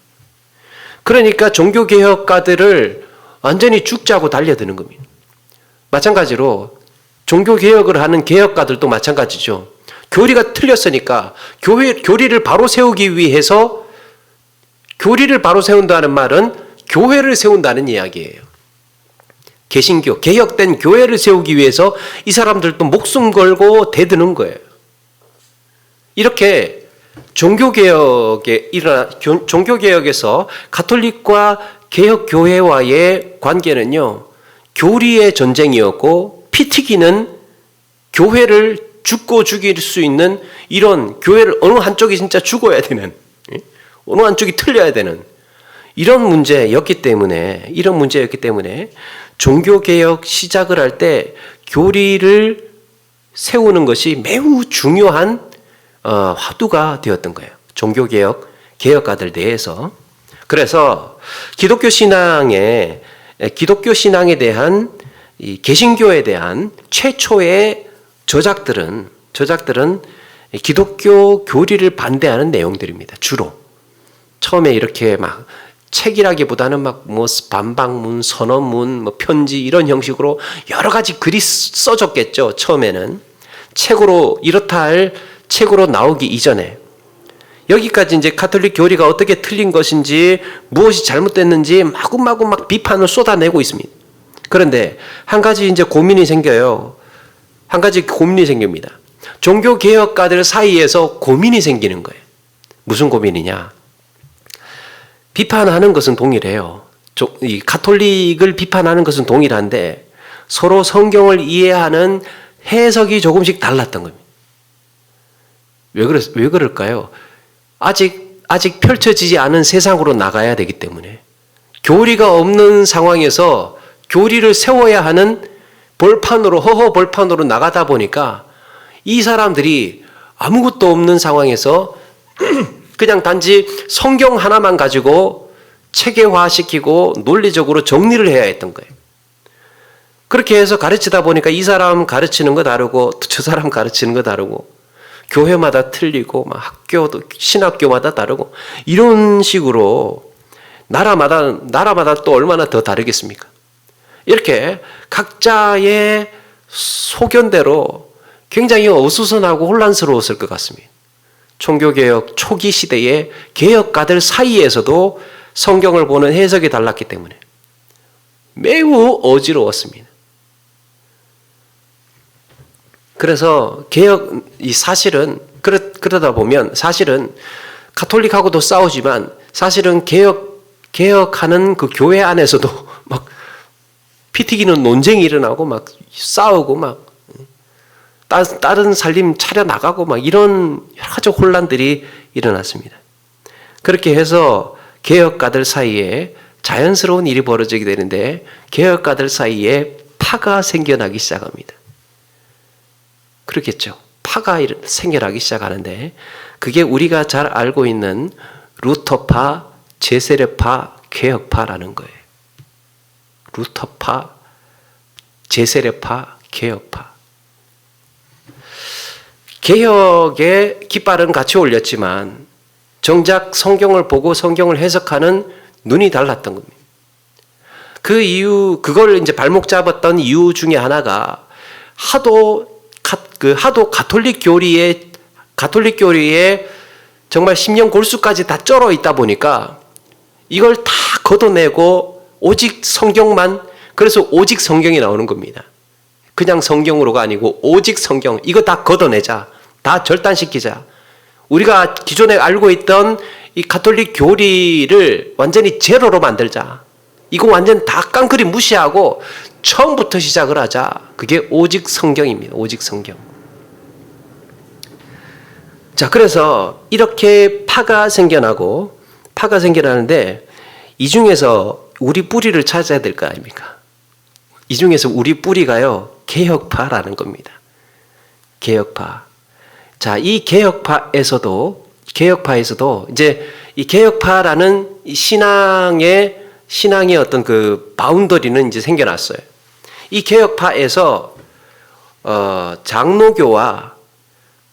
그러니까 종교개혁가들을 완전히 죽자고 달려드는 겁니다. 마찬가지로 종교개혁을 하는 개혁가들도 마찬가지죠. 교리가 틀렸으니까 교리를 바로 세우기 위해서 교리를 바로 세운다는 말은 교회를 세운다는 이야기예요. 개신교, 개혁된 교회를 세우기 위해서 이 사람들도 목숨 걸고 대드는 거예요. 이렇게 종교개혁에서 가톨릭과 개혁교회와의 관계는요, 교리의 전쟁이었고, 피 튀기는 교회를 죽고 죽일 수 있는 이런 교회를 어느 한쪽이 진짜 죽어야 되는, 어느 한쪽이 틀려야 되는 이런 문제였기 때문에 종교개혁 시작을 할 때 교리를 세우는 것이 매우 중요한 화두가 되었던 거예요. 개혁가들 내에서. 그래서 기독교 신앙에 대한 이 개신교에 대한 최초의 저작들은 기독교 교리를 반대하는 내용들입니다. 주로. 처음에 이렇게 막 책이라기보다는 뭐 반박문, 선언문, 뭐 편지 이런 형식으로 여러 가지 글이 써졌겠죠. 처음에는. 이렇다 할 책으로 나오기 이전에. 여기까지 이제 가톨릭 교리가 어떻게 틀린 것인지, 무엇이 잘못됐는지 마구마구 막 비판을 쏟아내고 있습니다. 그런데 한 가지 이제 고민이 생겨요. 한 가지 고민이 생깁니다. 종교개혁가들 사이에서 고민이 생기는 거예요. 무슨 고민이냐? 비판하는 것은 동일해요. 이 가톨릭을 비판하는 것은 동일한데 서로 성경을 이해하는 해석이 조금씩 달랐던 겁니다. 왜 그럴까요? 아직 펼쳐지지 않은 세상으로 나가야 되기 때문에, 교리가 없는 상황에서 교리를 세워야 하는 허허 벌판으로 나가다 보니까 이 사람들이 아무것도 없는 상황에서 그냥 단지 성경 하나만 가지고 체계화시키고 논리적으로 정리를 해야 했던 거예요. 그렇게 해서 가르치다 보니까 이 사람 가르치는 거 다르고 저 사람 가르치는 거 다르고 교회마다 틀리고 막 신학교마다 다르고 이런 식으로 나라마다 또 얼마나 더 다르겠습니까? 이렇게 각자의 소견대로 굉장히 어수선하고 혼란스러웠을 것 같습니다. 종교개혁 초기 시대의 개혁가들 사이에서도 성경을 보는 해석이 달랐기 때문에 매우 어지러웠습니다. 그래서 그러다 보면 사실은 가톨릭하고도 싸우지만 사실은 개혁하는 그 교회 안에서도 막 피 튀기는 논쟁이 일어나고 막 싸우고 막 다른 살림 차려 나가고 막 이런 여러 가지 혼란들이 일어났습니다. 그렇게 해서 개혁가들 사이에 자연스러운 일이 벌어지게 되는데 개혁가들 사이에 파가 생겨나기 시작합니다. 그렇겠죠. 파가 생겨나기 시작하는데 그게 우리가 잘 알고 있는 루터파, 제세례파, 개혁파라는 거예요. 루터파, 제세례파, 개혁파. 개혁의 깃발은 같이 올렸지만 정작 성경을 보고 성경을 해석하는 눈이 달랐던 겁니다. 그걸 이제 발목 잡았던 이유 중에 하나가 하도 가톨릭 교리에 정말 심령 골수까지 다 쩔어 있다 보니까 이걸 다 걷어내고 오직 성경만, 그래서 오직 성경이 나오는 겁니다. 그냥 성경으로가 아니고 오직 성경, 이거 다 걷어내자. 다 절단시키자. 우리가 기존에 알고 있던 이 가톨릭 교리를 완전히 제로로 만들자. 이거 완전 다 깡그리 무시하고 처음부터 시작을 하자. 그게 오직 성경입니다. 오직 성경. 자, 그래서 이렇게 파가 생겨나는데 이 중에서 우리 뿌리를 찾아야 될 거 아닙니까? 이 중에서 우리 뿌리가요, 개혁파라는 겁니다. 개혁파. 자, 이 개혁파에서도 이제 이 개혁파라는 신앙의 어떤 그 바운더리는 이제 생겨났어요. 이 개혁파에서 장로교와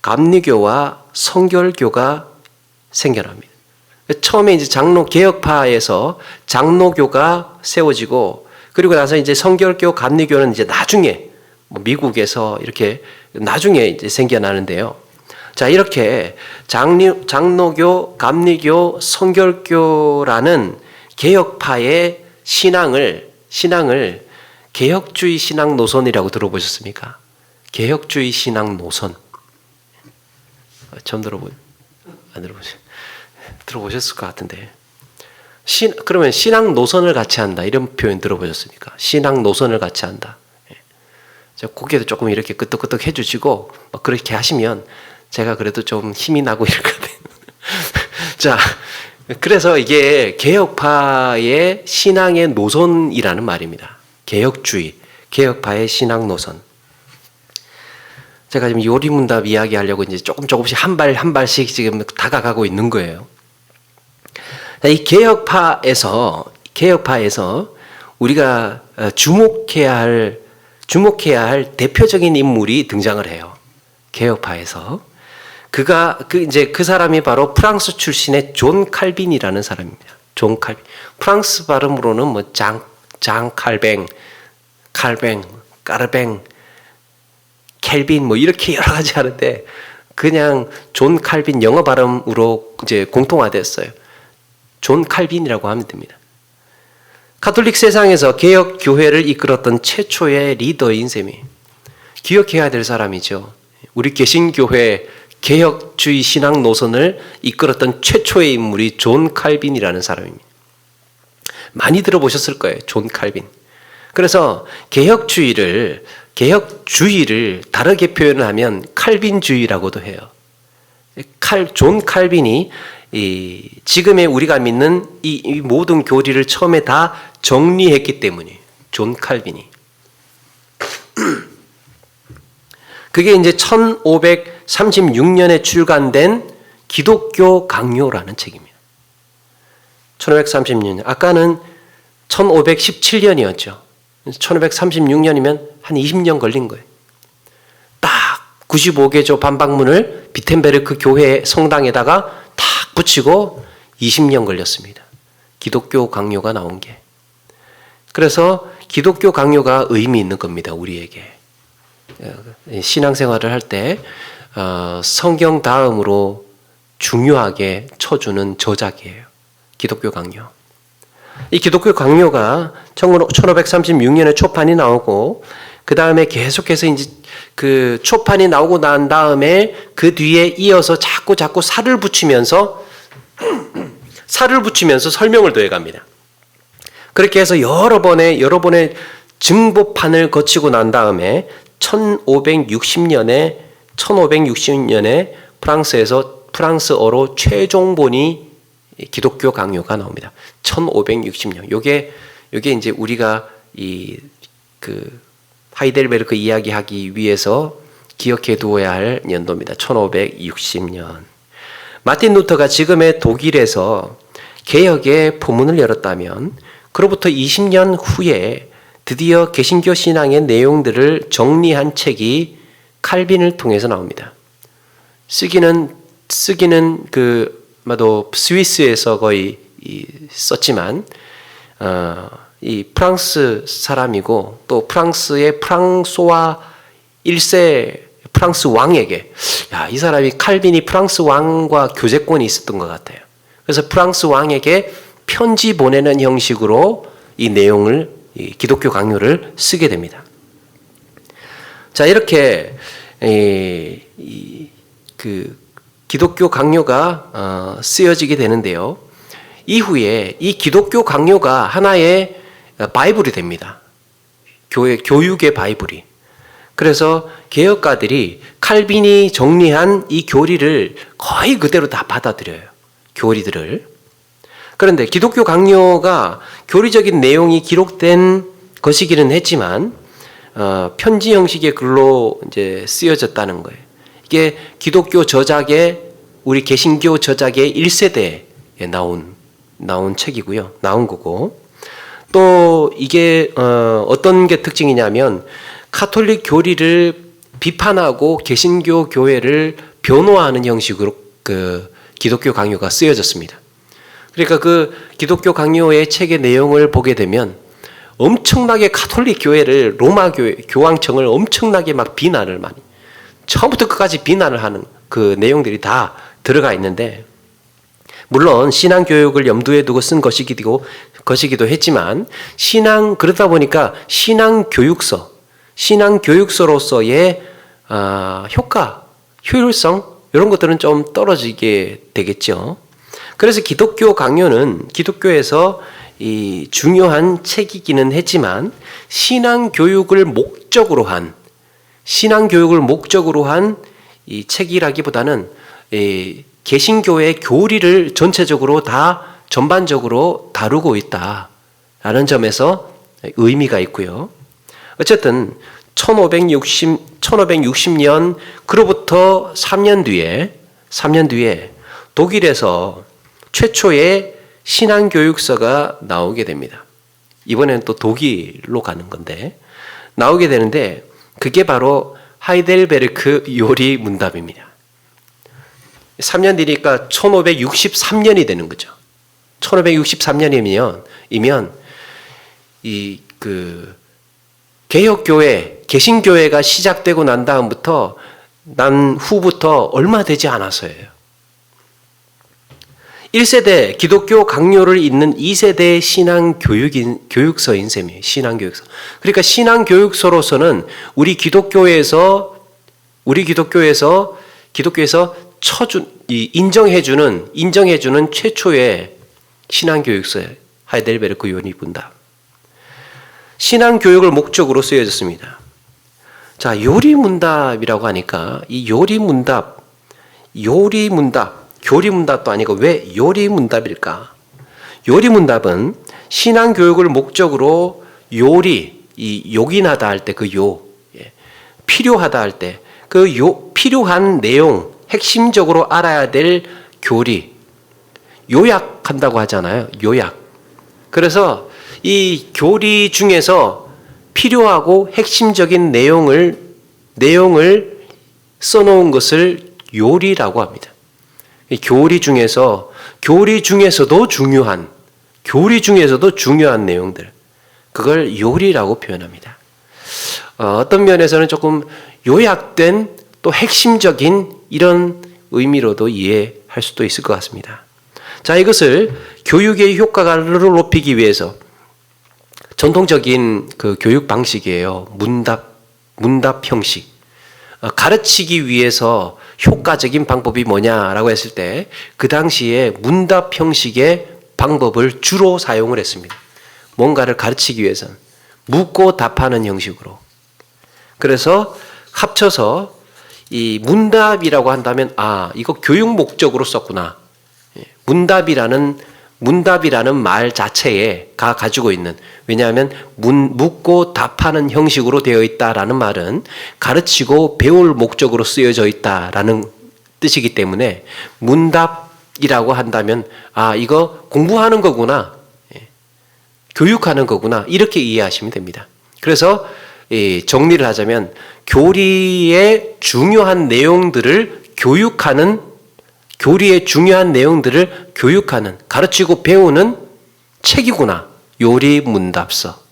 감리교와 성결교가 생겨납니다. 처음에 이제 개혁파에서 장로교가 세워지고, 그리고 나서 이제 성결교, 감리교는 이제 나중에 미국에서 이렇게 나중에 이제 생겨나는데요. 자, 이렇게 장로교, 감리교, 성결교라는 개혁파의 신앙을 개혁주의 신앙 노선이라고 들어보셨습니까? 개혁주의 신앙 노선. 처음 안 들어보셨을 것 같은데. 그러면 신앙 노선을 같이 한다, 이런 표현 들어보셨습니까? 신앙 노선을 같이 한다. 고개도 조금 이렇게 끄덕끄덕 해주시고 그렇게 하시면 제가 그래도 좀 힘이 나고 이럴 것 같아요. 자, 그래서 이게 개혁파의 신앙의 노선이라는 말입니다. 개혁주의, 개혁파의 신앙 노선. 제가 지금 요리문답 이야기하려고 이제 조금씩 한 발씩 지금 다가가고 있는 거예요. 이 개혁파에서 우리가 주목해야 할 대표적인 인물이 등장을 해요. 개혁파에서. 그 사람이 바로 프랑스 출신의 존 칼빈이라는 사람입니다. 존 칼빈. 프랑스 발음으로는 장 칼뱅, 까르뱅, 켈빈 이렇게 여러 가지 하는데, 그냥 존 칼빈 영어 발음으로 이제 공통화됐어요. 존 칼빈이라고 하면 됩니다. 가톨릭 세상에서 개혁 교회를 이끌었던 최초의 리더인 셈이, 기억해야 될 사람이죠. 우리 개신교회 개혁주의 신앙 노선을 이끌었던 최초의 인물이 존 칼빈이라는 사람입니다. 많이 들어보셨을 거예요. 존 칼빈. 그래서 개혁주의를 다르게 표현을 하면 칼빈주의라고도 해요. 존 칼빈이 지금의 우리가 믿는 이 모든 교리를 처음에 다 정리했기 때문에, 존 칼빈이. 그게 이제 1536년에 출간된 기독교 강요라는 책입니다. 1536년. 아까는 1517년이었죠. 1536년이면 한 20년 걸린 거예요. 딱 95개조 반박문을 비텐베르크 교회 성당에다가 딱 붙이고 20년 걸렸습니다. 기독교 강요가 나온 게. 그래서 기독교 강요가 의미 있는 겁니다, 우리에게. 신앙생활을 할 때 성경 다음으로 중요하게 쳐주는 저작이에요. 기독교 강요. 이 기독교 강요가 1536년에 초판이 나오고, 그 다음에 계속해서 이제 그 초판이 나오고 난 다음에 그 뒤에 이어서 자꾸 살을 붙이면서 설명을 더해갑니다. 그렇게 해서 여러 번의 증보판을 거치고 난 다음에 1560년에 프랑스에서 프랑스어로 최종본이 기독교 강요가 나옵니다. 1560년. 요게 이제 우리가 하이델베르크 이야기하기 위해서 기억해 두어야 할 연도입니다. 1560년. 마틴 루터가 지금의 독일에서 개혁의 포문을 열었다면, 그로부터 20년 후에 드디어 개신교 신앙의 내용들을 정리한 책이 칼빈을 통해서 나옵니다. 쓰기는 스위스에서 거의 썼지만, 이 프랑스 사람이고 또 프랑스의 프랑소와 1세 프랑스 왕에게, 이 사람이 칼빈이 프랑스 왕과 교제권이 있었던 것 같아요. 그래서 프랑스 왕에게 편지 보내는 형식으로 이 내용을, 이 기독교 강요를 쓰게 됩니다. 자, 이렇게 그 기독교 강요가 쓰여지게 되는데요. 이후에 이 기독교 강요가 하나의 바이블이 됩니다. 교육의 바이블이. 그래서 개혁가들이 칼빈이 정리한 이 교리를 거의 그대로 다 받아들여요. 교리들을. 그런데 기독교 강요가 교리적인 내용이 기록된 것이기는 했지만 편지 형식의 글로 이제 쓰여졌다는 거예요. 이게 기독교 저작의, 우리 개신교 저작의 1세대에 나온 책이고요. 나온 거고. 또 이게 어떤 게 특징이냐면 카톨릭 교리를 비판하고 개신교 교회를 변호하는 형식으로 그 기독교 강요가 쓰여졌습니다. 그러니까 그 기독교 강요의 책의 내용을 보게 되면 엄청나게 카톨릭 교회를, 로마 교회, 교황청을 엄청나게 막 비난을 많이, 처음부터 끝까지 비난을 하는 그 내용들이 다 들어가 있는데, 물론 신앙 교육을 염두에 두고 쓴 것이기도 했지만, 그러다 보니까 신앙 교육서로서의 효율성 이런 것들은 좀 떨어지게 되겠죠. 그래서 기독교 강요는 기독교에서 이 중요한 책이기는 했지만 신앙 교육을 목적으로 한 이 책이라기보다는 개신교의 교리를 전체적으로 다 전반적으로 다루고 있다라는 점에서 의미가 있고요. 어쨌든 1560년 그로부터 3년 뒤에 독일에서 최초의 신앙교육서가 나오게 됩니다. 이번에는 또 독일로 가는 건데 나오게 되는데 그게 바로 하이델베르크 요리 문답입니다. 3년 뒤니까 1563년이 되는 거죠. 1563년이면 이 개혁교회, 개신교회가 시작되고 난 후부터 얼마 되지 않아서예요. 1세대 기독교 강요를 잇는 2세대 신앙 교육서인 셈이에요. 신앙 교육서. 그러니까 신앙 교육서로서는 우리 기독교에서 인정해주는 최초의 신앙 교육서예요. 하이델베르크 요리 문답. 신앙 교육을 목적으로 쓰여졌습니다. 자, 요리 문답이라고 하니까 이 요리 문답도 아니고 왜 요리 문답일까? 요리 문답은 신앙 교육을 목적으로 요긴하다 할 때 필요하다 할 때 필요한 내용, 핵심적으로 알아야 될 교리, 요약한다고 하잖아요. 요약. 그래서 이 교리 중에서 필요하고 핵심적인 내용을 써놓은 것을 요리라고 합니다. 교리 중에서도 중요한 내용들, 그걸 요리라고 표현합니다. 어떤 면에서는 조금 요약된 또 핵심적인 이런 의미로도 이해할 수도 있을 것 같습니다. 자, 이것을 교육의 효과를 높이기 위해서 전통적인 그 교육 방식이에요. 문답 형식. 가르치기 위해서 효과적인 방법이 뭐냐라고 했을 때 그 당시에 문답 형식의 방법을 주로 사용을 했습니다. 뭔가를 가르치기 위해서는 묻고 답하는 형식으로. 그래서 합쳐서 이 문답이라고 한다면 이거 교육 목적으로 썼구나. 문답이라는 말 자체가 가지고 있는, 왜냐하면 묻고 답하는 형식으로 되어 있다라는 말은 가르치고 배울 목적으로 쓰여져 있다라는 뜻이기 때문에 문답이라고 한다면 이거 공부하는 거구나, 교육하는 거구나, 이렇게 이해하시면 됩니다. 그래서 정리를 하자면 교리의 중요한 내용들을 교육하는, 가르치고 배우는 책이구나. 요리 문답서.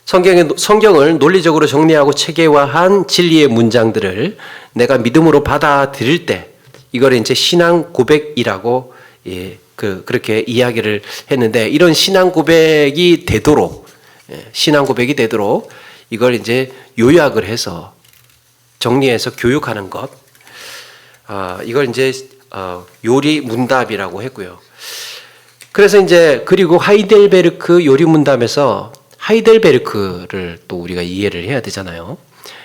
성경을 논리적으로 정리하고 체계화한 진리의 문장들을 내가 믿음으로 받아들일 때 이걸 이제 신앙 고백이라고 그렇게 이야기를 했는데, 이런 신앙 고백이 되도록 이걸 이제 요약을 해서 정리해서 교육하는 것, 이걸 이제 요리 문답이라고 했고요. 그래서 이제 그리고 하이델베르크 요리 문답에서 하이델베르크를 또 우리가 이해를 해야 되잖아요.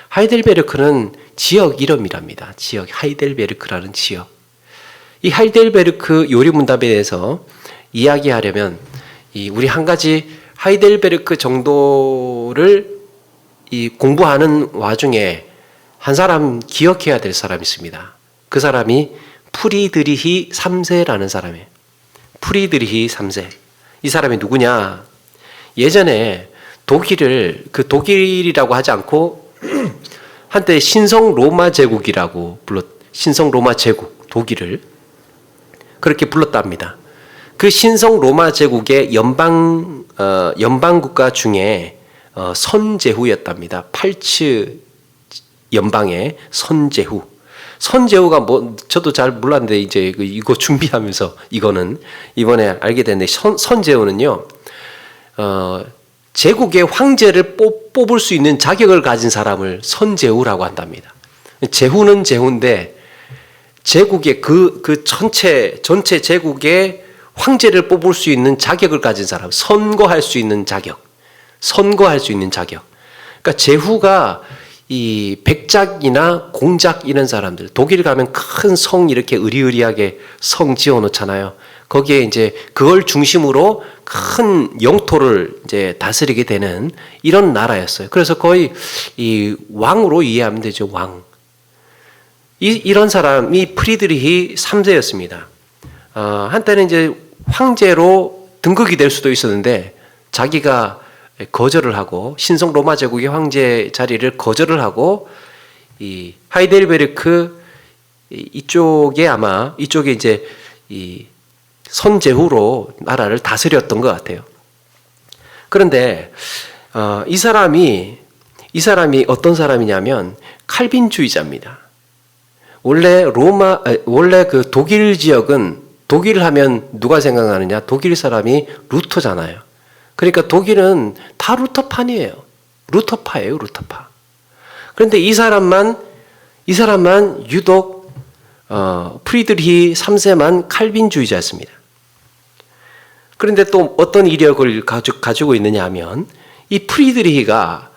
하이델베르크는 지역 이름이랍니다. 지역, 하이델베르크라는 지역. 이 하이델베르크 요리 문답에 대해서 이야기하려면 우리 한 가지 하이델베르크 정도를 공부하는 와중에 한 사람 기억해야 될 사람이 있습니다. 그 사람이 프리드리히 3세라는 사람이에요. 프리드리히 3세. 이 사람이 누구냐? 예전에 독일이라고 하지 않고 한때 신성 로마 제국이라고 신성 로마 제국, 독일을 그렇게 불렀답니다. 그 신성 로마 제국의 연방 국가 중에 선제후였답니다. 팔츠 연방의 선제후. 선제후가 저도 잘 몰랐는데 이제 이거 준비하면서 이번에 알게 됐는데, 선제후는요, 제국의 황제를 뽑을 수 있는 자격을 가진 사람을 선제후라고 한답니다. 제후는 제후인데, 제국의 전체 제국의 황제를 뽑을 수 있는 자격을 가진 사람, 선거할 수 있는 자격. 그러니까 제후가 이 백작이나 공작 이런 사람들, 독일 가면 큰 성 이렇게 으리으리하게 성 지어 놓잖아요. 거기에 이제 그걸 중심으로 큰 영토를 이제 다스리게 되는 이런 나라였어요. 그래서 거의 이 왕으로 이해하면 되죠, 왕. 이런 사람이 프리드리히 3세였습니다. 한때는 이제 황제로 등극이 될 수도 있었는데, 자기가 거절을 하고 신성 로마 제국의 황제 자리를 거절을 하고 이 하이델베르크 이쪽에 이제 이 선제후로 나라를 다스렸던 것 같아요. 그런데 이 사람이 어떤 사람이냐면 칼빈주의자입니다. 원래 그 독일 지역은, 독일 하면 누가 생각나느냐? 독일 사람이 루터잖아요. 그러니까 독일은 다 루터파예요. 루터파. 그런데 이 사람만 유독 프리드리히 3세만 칼빈주의자였습니다. 그런데 또 어떤 이력을 가지고 있느냐 하면, 이 프리드리히가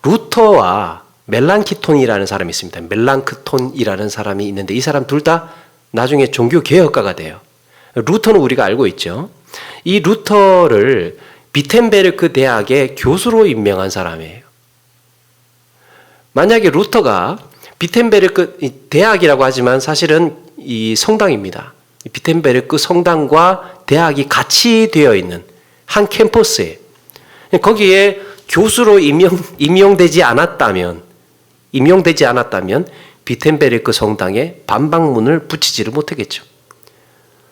루터와 멜랑키톤이라는 사람이 있습니다. 멜랑크톤이라는 사람이 있는데, 이 사람 둘 다 나중에 종교개혁가가 돼요. 루터는 우리가 알고 있죠. 이 루터를 비텐베르크 대학의 교수로 임명한 사람이에요. 만약에 루터가 비텐베르크 대학이라고 하지만 사실은 이 성당입니다. 비텐베르크 성당과 대학이 같이 되어 있는 한 캠퍼스에, 거기에 교수로 임명되지 않았다면 비텐베르크 성당에 반박문을 붙이지를 못하겠죠.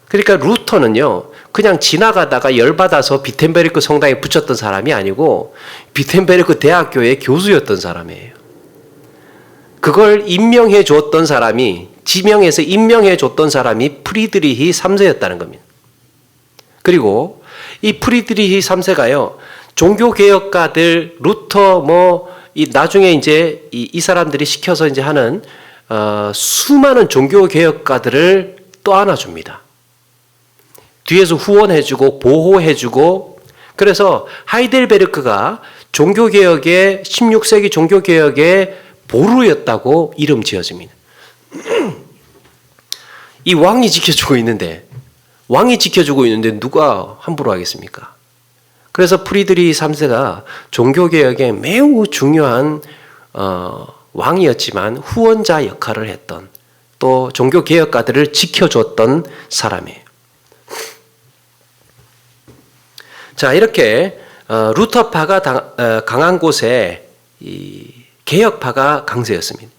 그러니까 루터는요, 그냥 지나가다가 열받아서 비텐베르크 성당에 붙였던 사람이 아니고 비텐베르크 대학교의 교수였던 사람이에요. 그걸 지명해서 임명해 줬던 사람이 프리드리히 3세였다는 겁니다. 그리고 이 프리드리히 3세가요, 종교개혁가들, 루터, 나중에 이제 이 사람들이 시켜서 이제 하는 수많은 종교개혁가들을 또 안아줍니다. 뒤에서 후원해주고 보호해주고. 그래서 하이델베르크가 16세기 종교개혁의 보루였다고 이름 지어집니다. 이 왕이 지켜주고 있는데 누가 함부로 하겠습니까? 그래서 프리드리히 3세가 종교개혁에 매우 중요한 왕이었지만 후원자 역할을 했던, 또 종교개혁가들을 지켜줬던 사람이에요. 자, 이렇게 루터파가 강한 곳에 이 개혁파가 강세였습니다.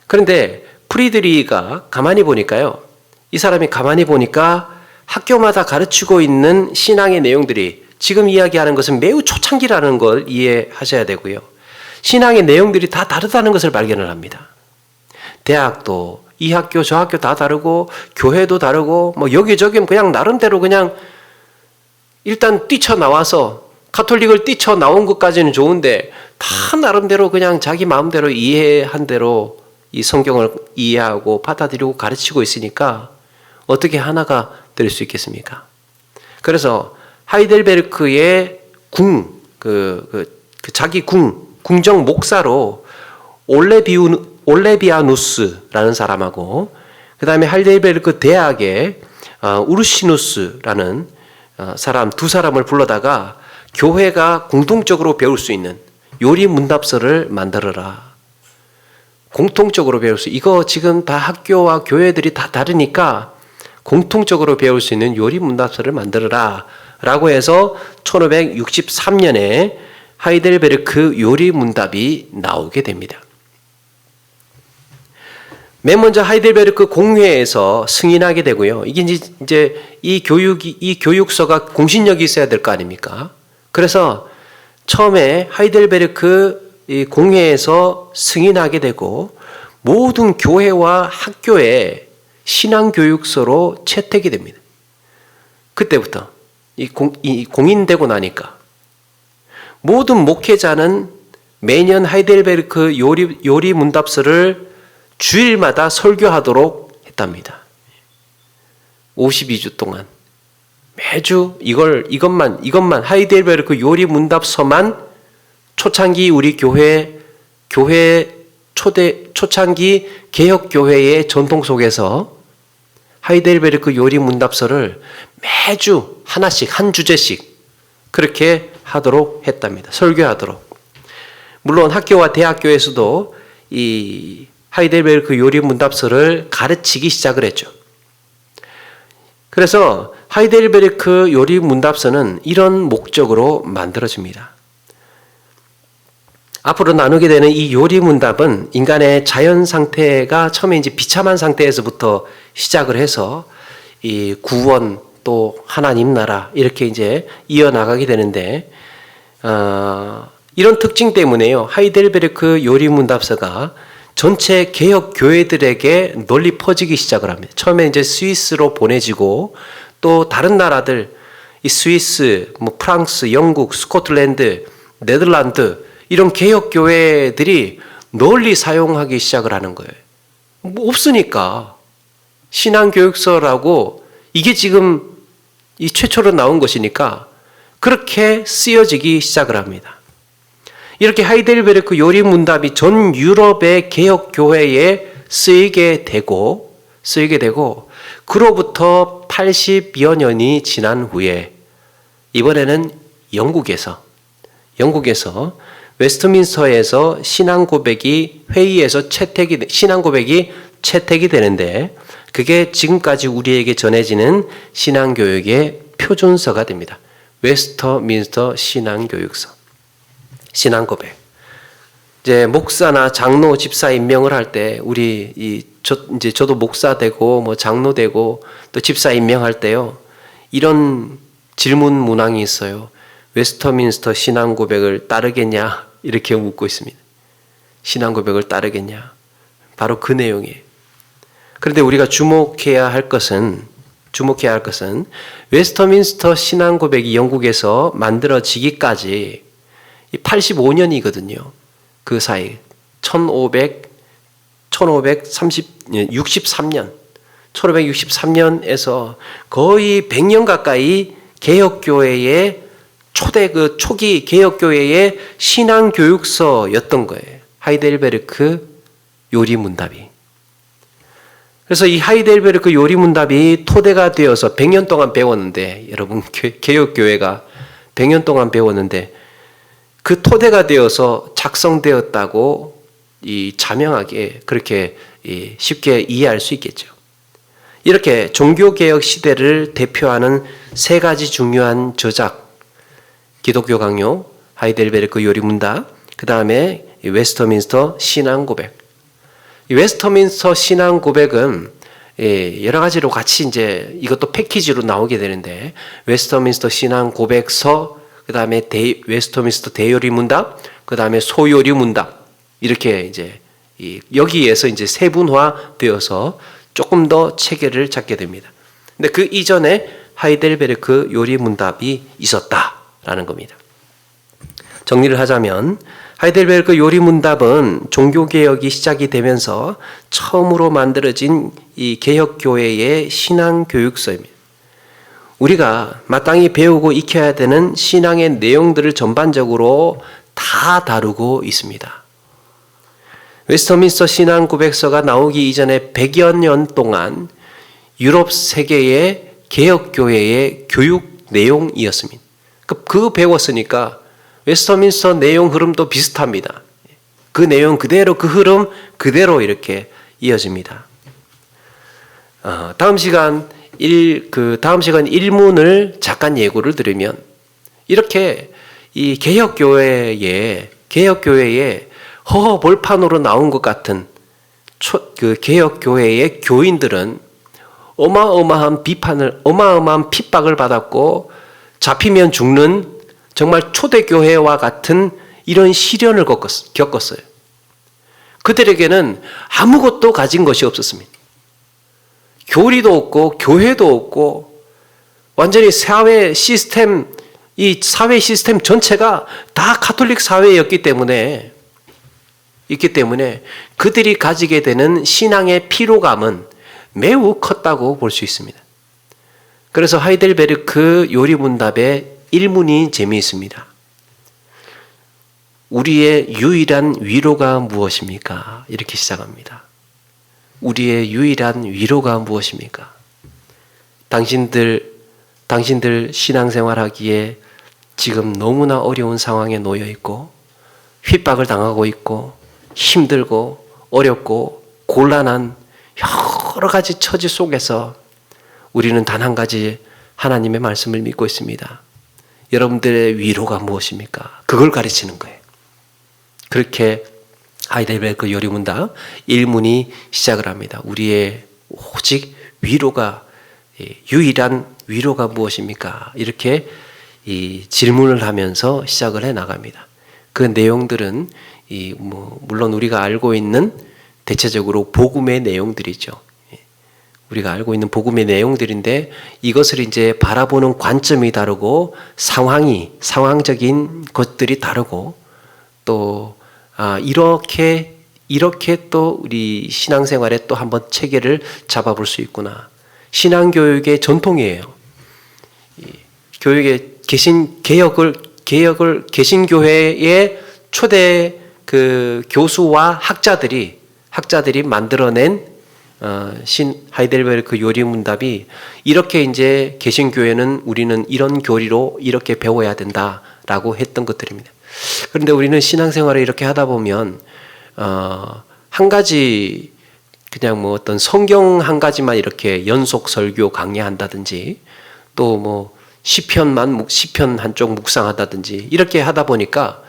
그런데 프리드리히가 이 사람이 가만히 보니까 학교마다 가르치고 있는 신앙의 내용들이, 지금 이야기하는 것은 매우 초창기라는 걸 이해하셔야 되고요. 신앙의 내용들이 다 다르다는 것을 발견을 합니다. 대학도 이 학교 저 학교 다 다르고 교회도 다르고 뭐 여기저기 그냥 나름대로 그냥 일단 뛰쳐나와서 카톨릭을 뛰쳐나온 것까지는 좋은데 다 나름대로 그냥 자기 마음대로 이해한 대로 이 성경을 이해하고 받아들이고 가르치고 있으니까 어떻게 하나가 될 수 있겠습니까? 그래서 하이델베르크의 자기 궁정 목사로 올레비아누스라는 사람하고 그 다음에 하이델베르크 대학의 우르시누스라는 사람 두 사람을 불러다가 교회가 공통적으로 배울 수 있는 요리 문답서를 만들어라. 공통적으로 배울 수 이거 지금 다 학교와 교회들이 다 다르니까 공통적으로 배울 수 있는 요리 문답서를 만들어라 라고 해서 1563년에 하이델베르크 요리 문답이 나오게 됩니다. 맨 먼저 하이델베르크 공회에서 승인하게 되고요. 이게 이제 이 교육서가 공신력이 있어야 될 거 아닙니까? 그래서 처음에 하이델베르크 이 공회에서 승인하게 되고 모든 교회와 학교에 신앙교육서로 채택이 됩니다. 그때부터 공인되고 나니까 모든 목회자는 매년 하이델베르크 요리 문답서를 주일마다 설교하도록 했답니다. 52주 동안 매주 이것만 하이델베르크 요리 문답서만 초창기 우리 교회 초창기 개혁 교회의 전통 속에서 하이델베르크 요리 문답서를 매주 하나씩 한 주제씩 그렇게 하도록 했답니다. 설교하도록. 물론 학교와 대학교에서도 이 하이델베르크 요리 문답서를 가르치기 시작을 했죠. 그래서 하이델베르크 요리 문답서는 이런 목적으로 만들어집니다. 앞으로 나누게 되는 이 요리 문답은 인간의 자연 상태가 처음에 이제 비참한 상태에서부터 시작을 해서 이 구원 또 하나님 나라 이렇게 이제 이어나가게 되는데 이런 특징 때문에요. 하이델베르크 요리 문답서가 전체 개혁 교회들에게 널리 퍼지기 시작을 합니다. 처음에 이제 스위스로 보내지고 또 다른 나라들 이 스위스, 뭐 프랑스, 영국, 스코틀랜드, 네덜란드 이런 개혁 교회들이 널리 사용하기 시작을 하는 거예요. 뭐 없으니까 신앙교육서라고 이게 지금 이 최초로 나온 것이니까 그렇게 쓰여지기 시작을 합니다. 이렇게 하이델베르크 요리 문답이 전 유럽의 개혁 교회에 쓰이게 되고 그로부터 80여 년이 지난 후에 이번에는 영국에서 웨스트민스터에서 신앙고백이 채택이 되는데 그게 지금까지 우리에게 전해지는 신앙교육의 표준서가 됩니다. 웨스트민스터 신앙교육서. 신앙고백. 이제 목사나 장로, 집사 임명을 할 때 저도 목사 되고 뭐 장로 되고 또 집사 임명할 때요. 이런 질문 문항이 있어요. 웨스트민스터 신앙고백을 따르겠냐? 이렇게 묻고 있습니다. 신앙고백을 따르겠냐? 바로 그 내용이에요. 그런데 우리가 주목해야 할 것은 웨스트민스터 신앙고백이 영국에서 만들어지기까지 85년이거든요. 그 사이 1563년에서 거의 100년 가까이 개혁교회의 초기 개혁교회의 신앙교육서였던 거예요. 하이델베르크 요리문답이. 그래서 이 하이델베르크 요리문답이 토대가 되어서 100년 동안 배웠는데, 여러분 개혁교회가 100년 동안 배웠는데 그 토대가 되어서 작성되었다고 자명하게 그렇게 쉽게 이해할 수 있겠죠. 이렇게 종교개혁 시대를 대표하는 세 가지 중요한 저작, 기독교 강요, 하이델베르크 요리문답, 그 다음에 웨스트민스터 신앙고백. 웨스트민스터 신앙고백은 여러 가지로 같이 이제 이것도 패키지로 나오게 되는데, 웨스트민스터 신앙고백서, 그 다음에 웨스트민스터 대요리문답, 그 다음에 소요리문답, 이렇게 이제 여기에서 이제 세분화되어서 조금 더 체계를 잡게 됩니다. 근데 그 이전에 하이델베르크 요리 문답이 있었다라는 겁니다. 정리를 하자면 하이델베르크 요리 문답은 종교개혁이 시작이 되면서 처음으로 만들어진 이 개혁교회의 신앙교육서입니다. 우리가 마땅히 배우고 익혀야 되는 신앙의 내용들을 전반적으로 다 다루고 있습니다. 웨스터민스터 신앙 고백서가 나오기 이전에 100여 년 동안 유럽 세계의 개혁교회의 교육 내용이었습니다. 그 배웠으니까 웨스터민스터 내용 흐름도 비슷합니다. 그 내용 그대로, 그 흐름 그대로 이렇게 이어집니다. 다음 시간 1문을 잠깐 예고를 드리면, 이렇게 이 개혁교회에 허허벌판으로 나온 것 같은 그 개혁교회의 교인들은 어마어마한 핍박을 받았고, 잡히면 죽는 정말 초대교회와 같은 이런 시련을 겪었어요. 그들에게는 아무것도 가진 것이 없었습니다. 교리도 없고 교회도 없고 완전히 사회 시스템 전체가 다 가톨릭 사회였기 때문에 그들이 가지게 되는 신앙의 피로감은 매우 컸다고 볼 수 있습니다. 그래서 하이델베르크 요리문답의 1문이 재미있습니다. 우리의 유일한 위로가 무엇입니까? 이렇게 시작합니다. 우리의 유일한 위로가 무엇입니까? 당신들 신앙생활하기에 지금 너무나 어려운 상황에 놓여 있고, 핍박을 당하고 있고, 힘들고 어렵고 곤란한 여러 가지 처지 속에서 우리는 단 한 가지 하나님의 말씀을 믿고 있습니다. 여러분들의 위로가 무엇입니까? 그걸 가르치는 거예요. 그렇게 하이델베르크 요리문답 1문이 시작을 합니다. 우리의 오직 위로가, 유일한 위로가 무엇입니까? 이렇게 질문을 하면서 시작을 해 나갑니다. 그 내용들은 물론 우리가 알고 있는 대체적으로 복음의 내용들이죠. 우리가 알고 있는 복음의 내용들인데, 이것을 이제 바라보는 관점이 다르고 상황적인 것들이 다르고, 또 이렇게 또 우리 신앙생활에 또 한번 체계를 잡아볼 수 있구나. 신앙교육의 전통이에요. 교육의 개신교회의 초대 그 교수와 학자들이 만들어낸 하이델베르크 요리문답이, 이렇게 이제 개신교회는 우리는 이런 교리로 이렇게 배워야 된다라고 했던 것들입니다. 그런데 우리는 신앙생활을 이렇게 하다 보면 한 가지, 그냥 뭐 어떤 성경 한 가지만 이렇게 연속 설교 강의한다든지, 또 뭐 시편 한쪽 묵상한다든지 이렇게 하다 보니까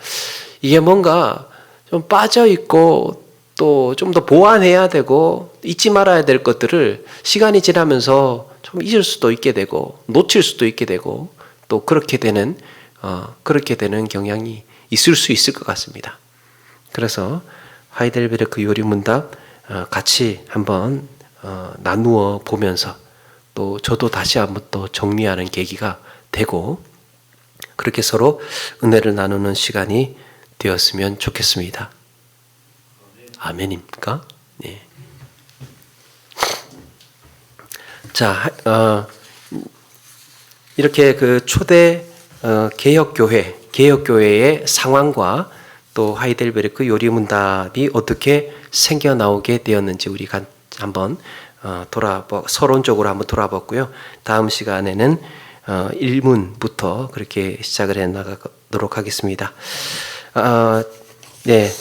이게 뭔가 좀 빠져 있고, 또 좀 더 보완해야 되고 잊지 말아야 될 것들을 시간이 지나면서 좀 잊을 수도 있게 되고 놓칠 수도 있게 되고, 또 그렇게 되는 경향이 있을 수 있을 것 같습니다. 그래서 하이델베르크 요리문답 같이 한번 나누어 보면서, 또 저도 다시 한번 또 정리하는 계기가 되고, 그렇게 서로 은혜를 나누는 시간이 되었으면 좋겠습니다. 아멘입니까? 네. 자, 이렇게 그 초대 개혁교회의 상황과 또 하이델베르크 요리문답이 어떻게 생겨나오게 되었는지 우리가 한번 서론적으로 한번 돌아봤고요. 다음 시간에는 1문부터 그렇게 시작을 해 나가도록 하겠습니다. 네,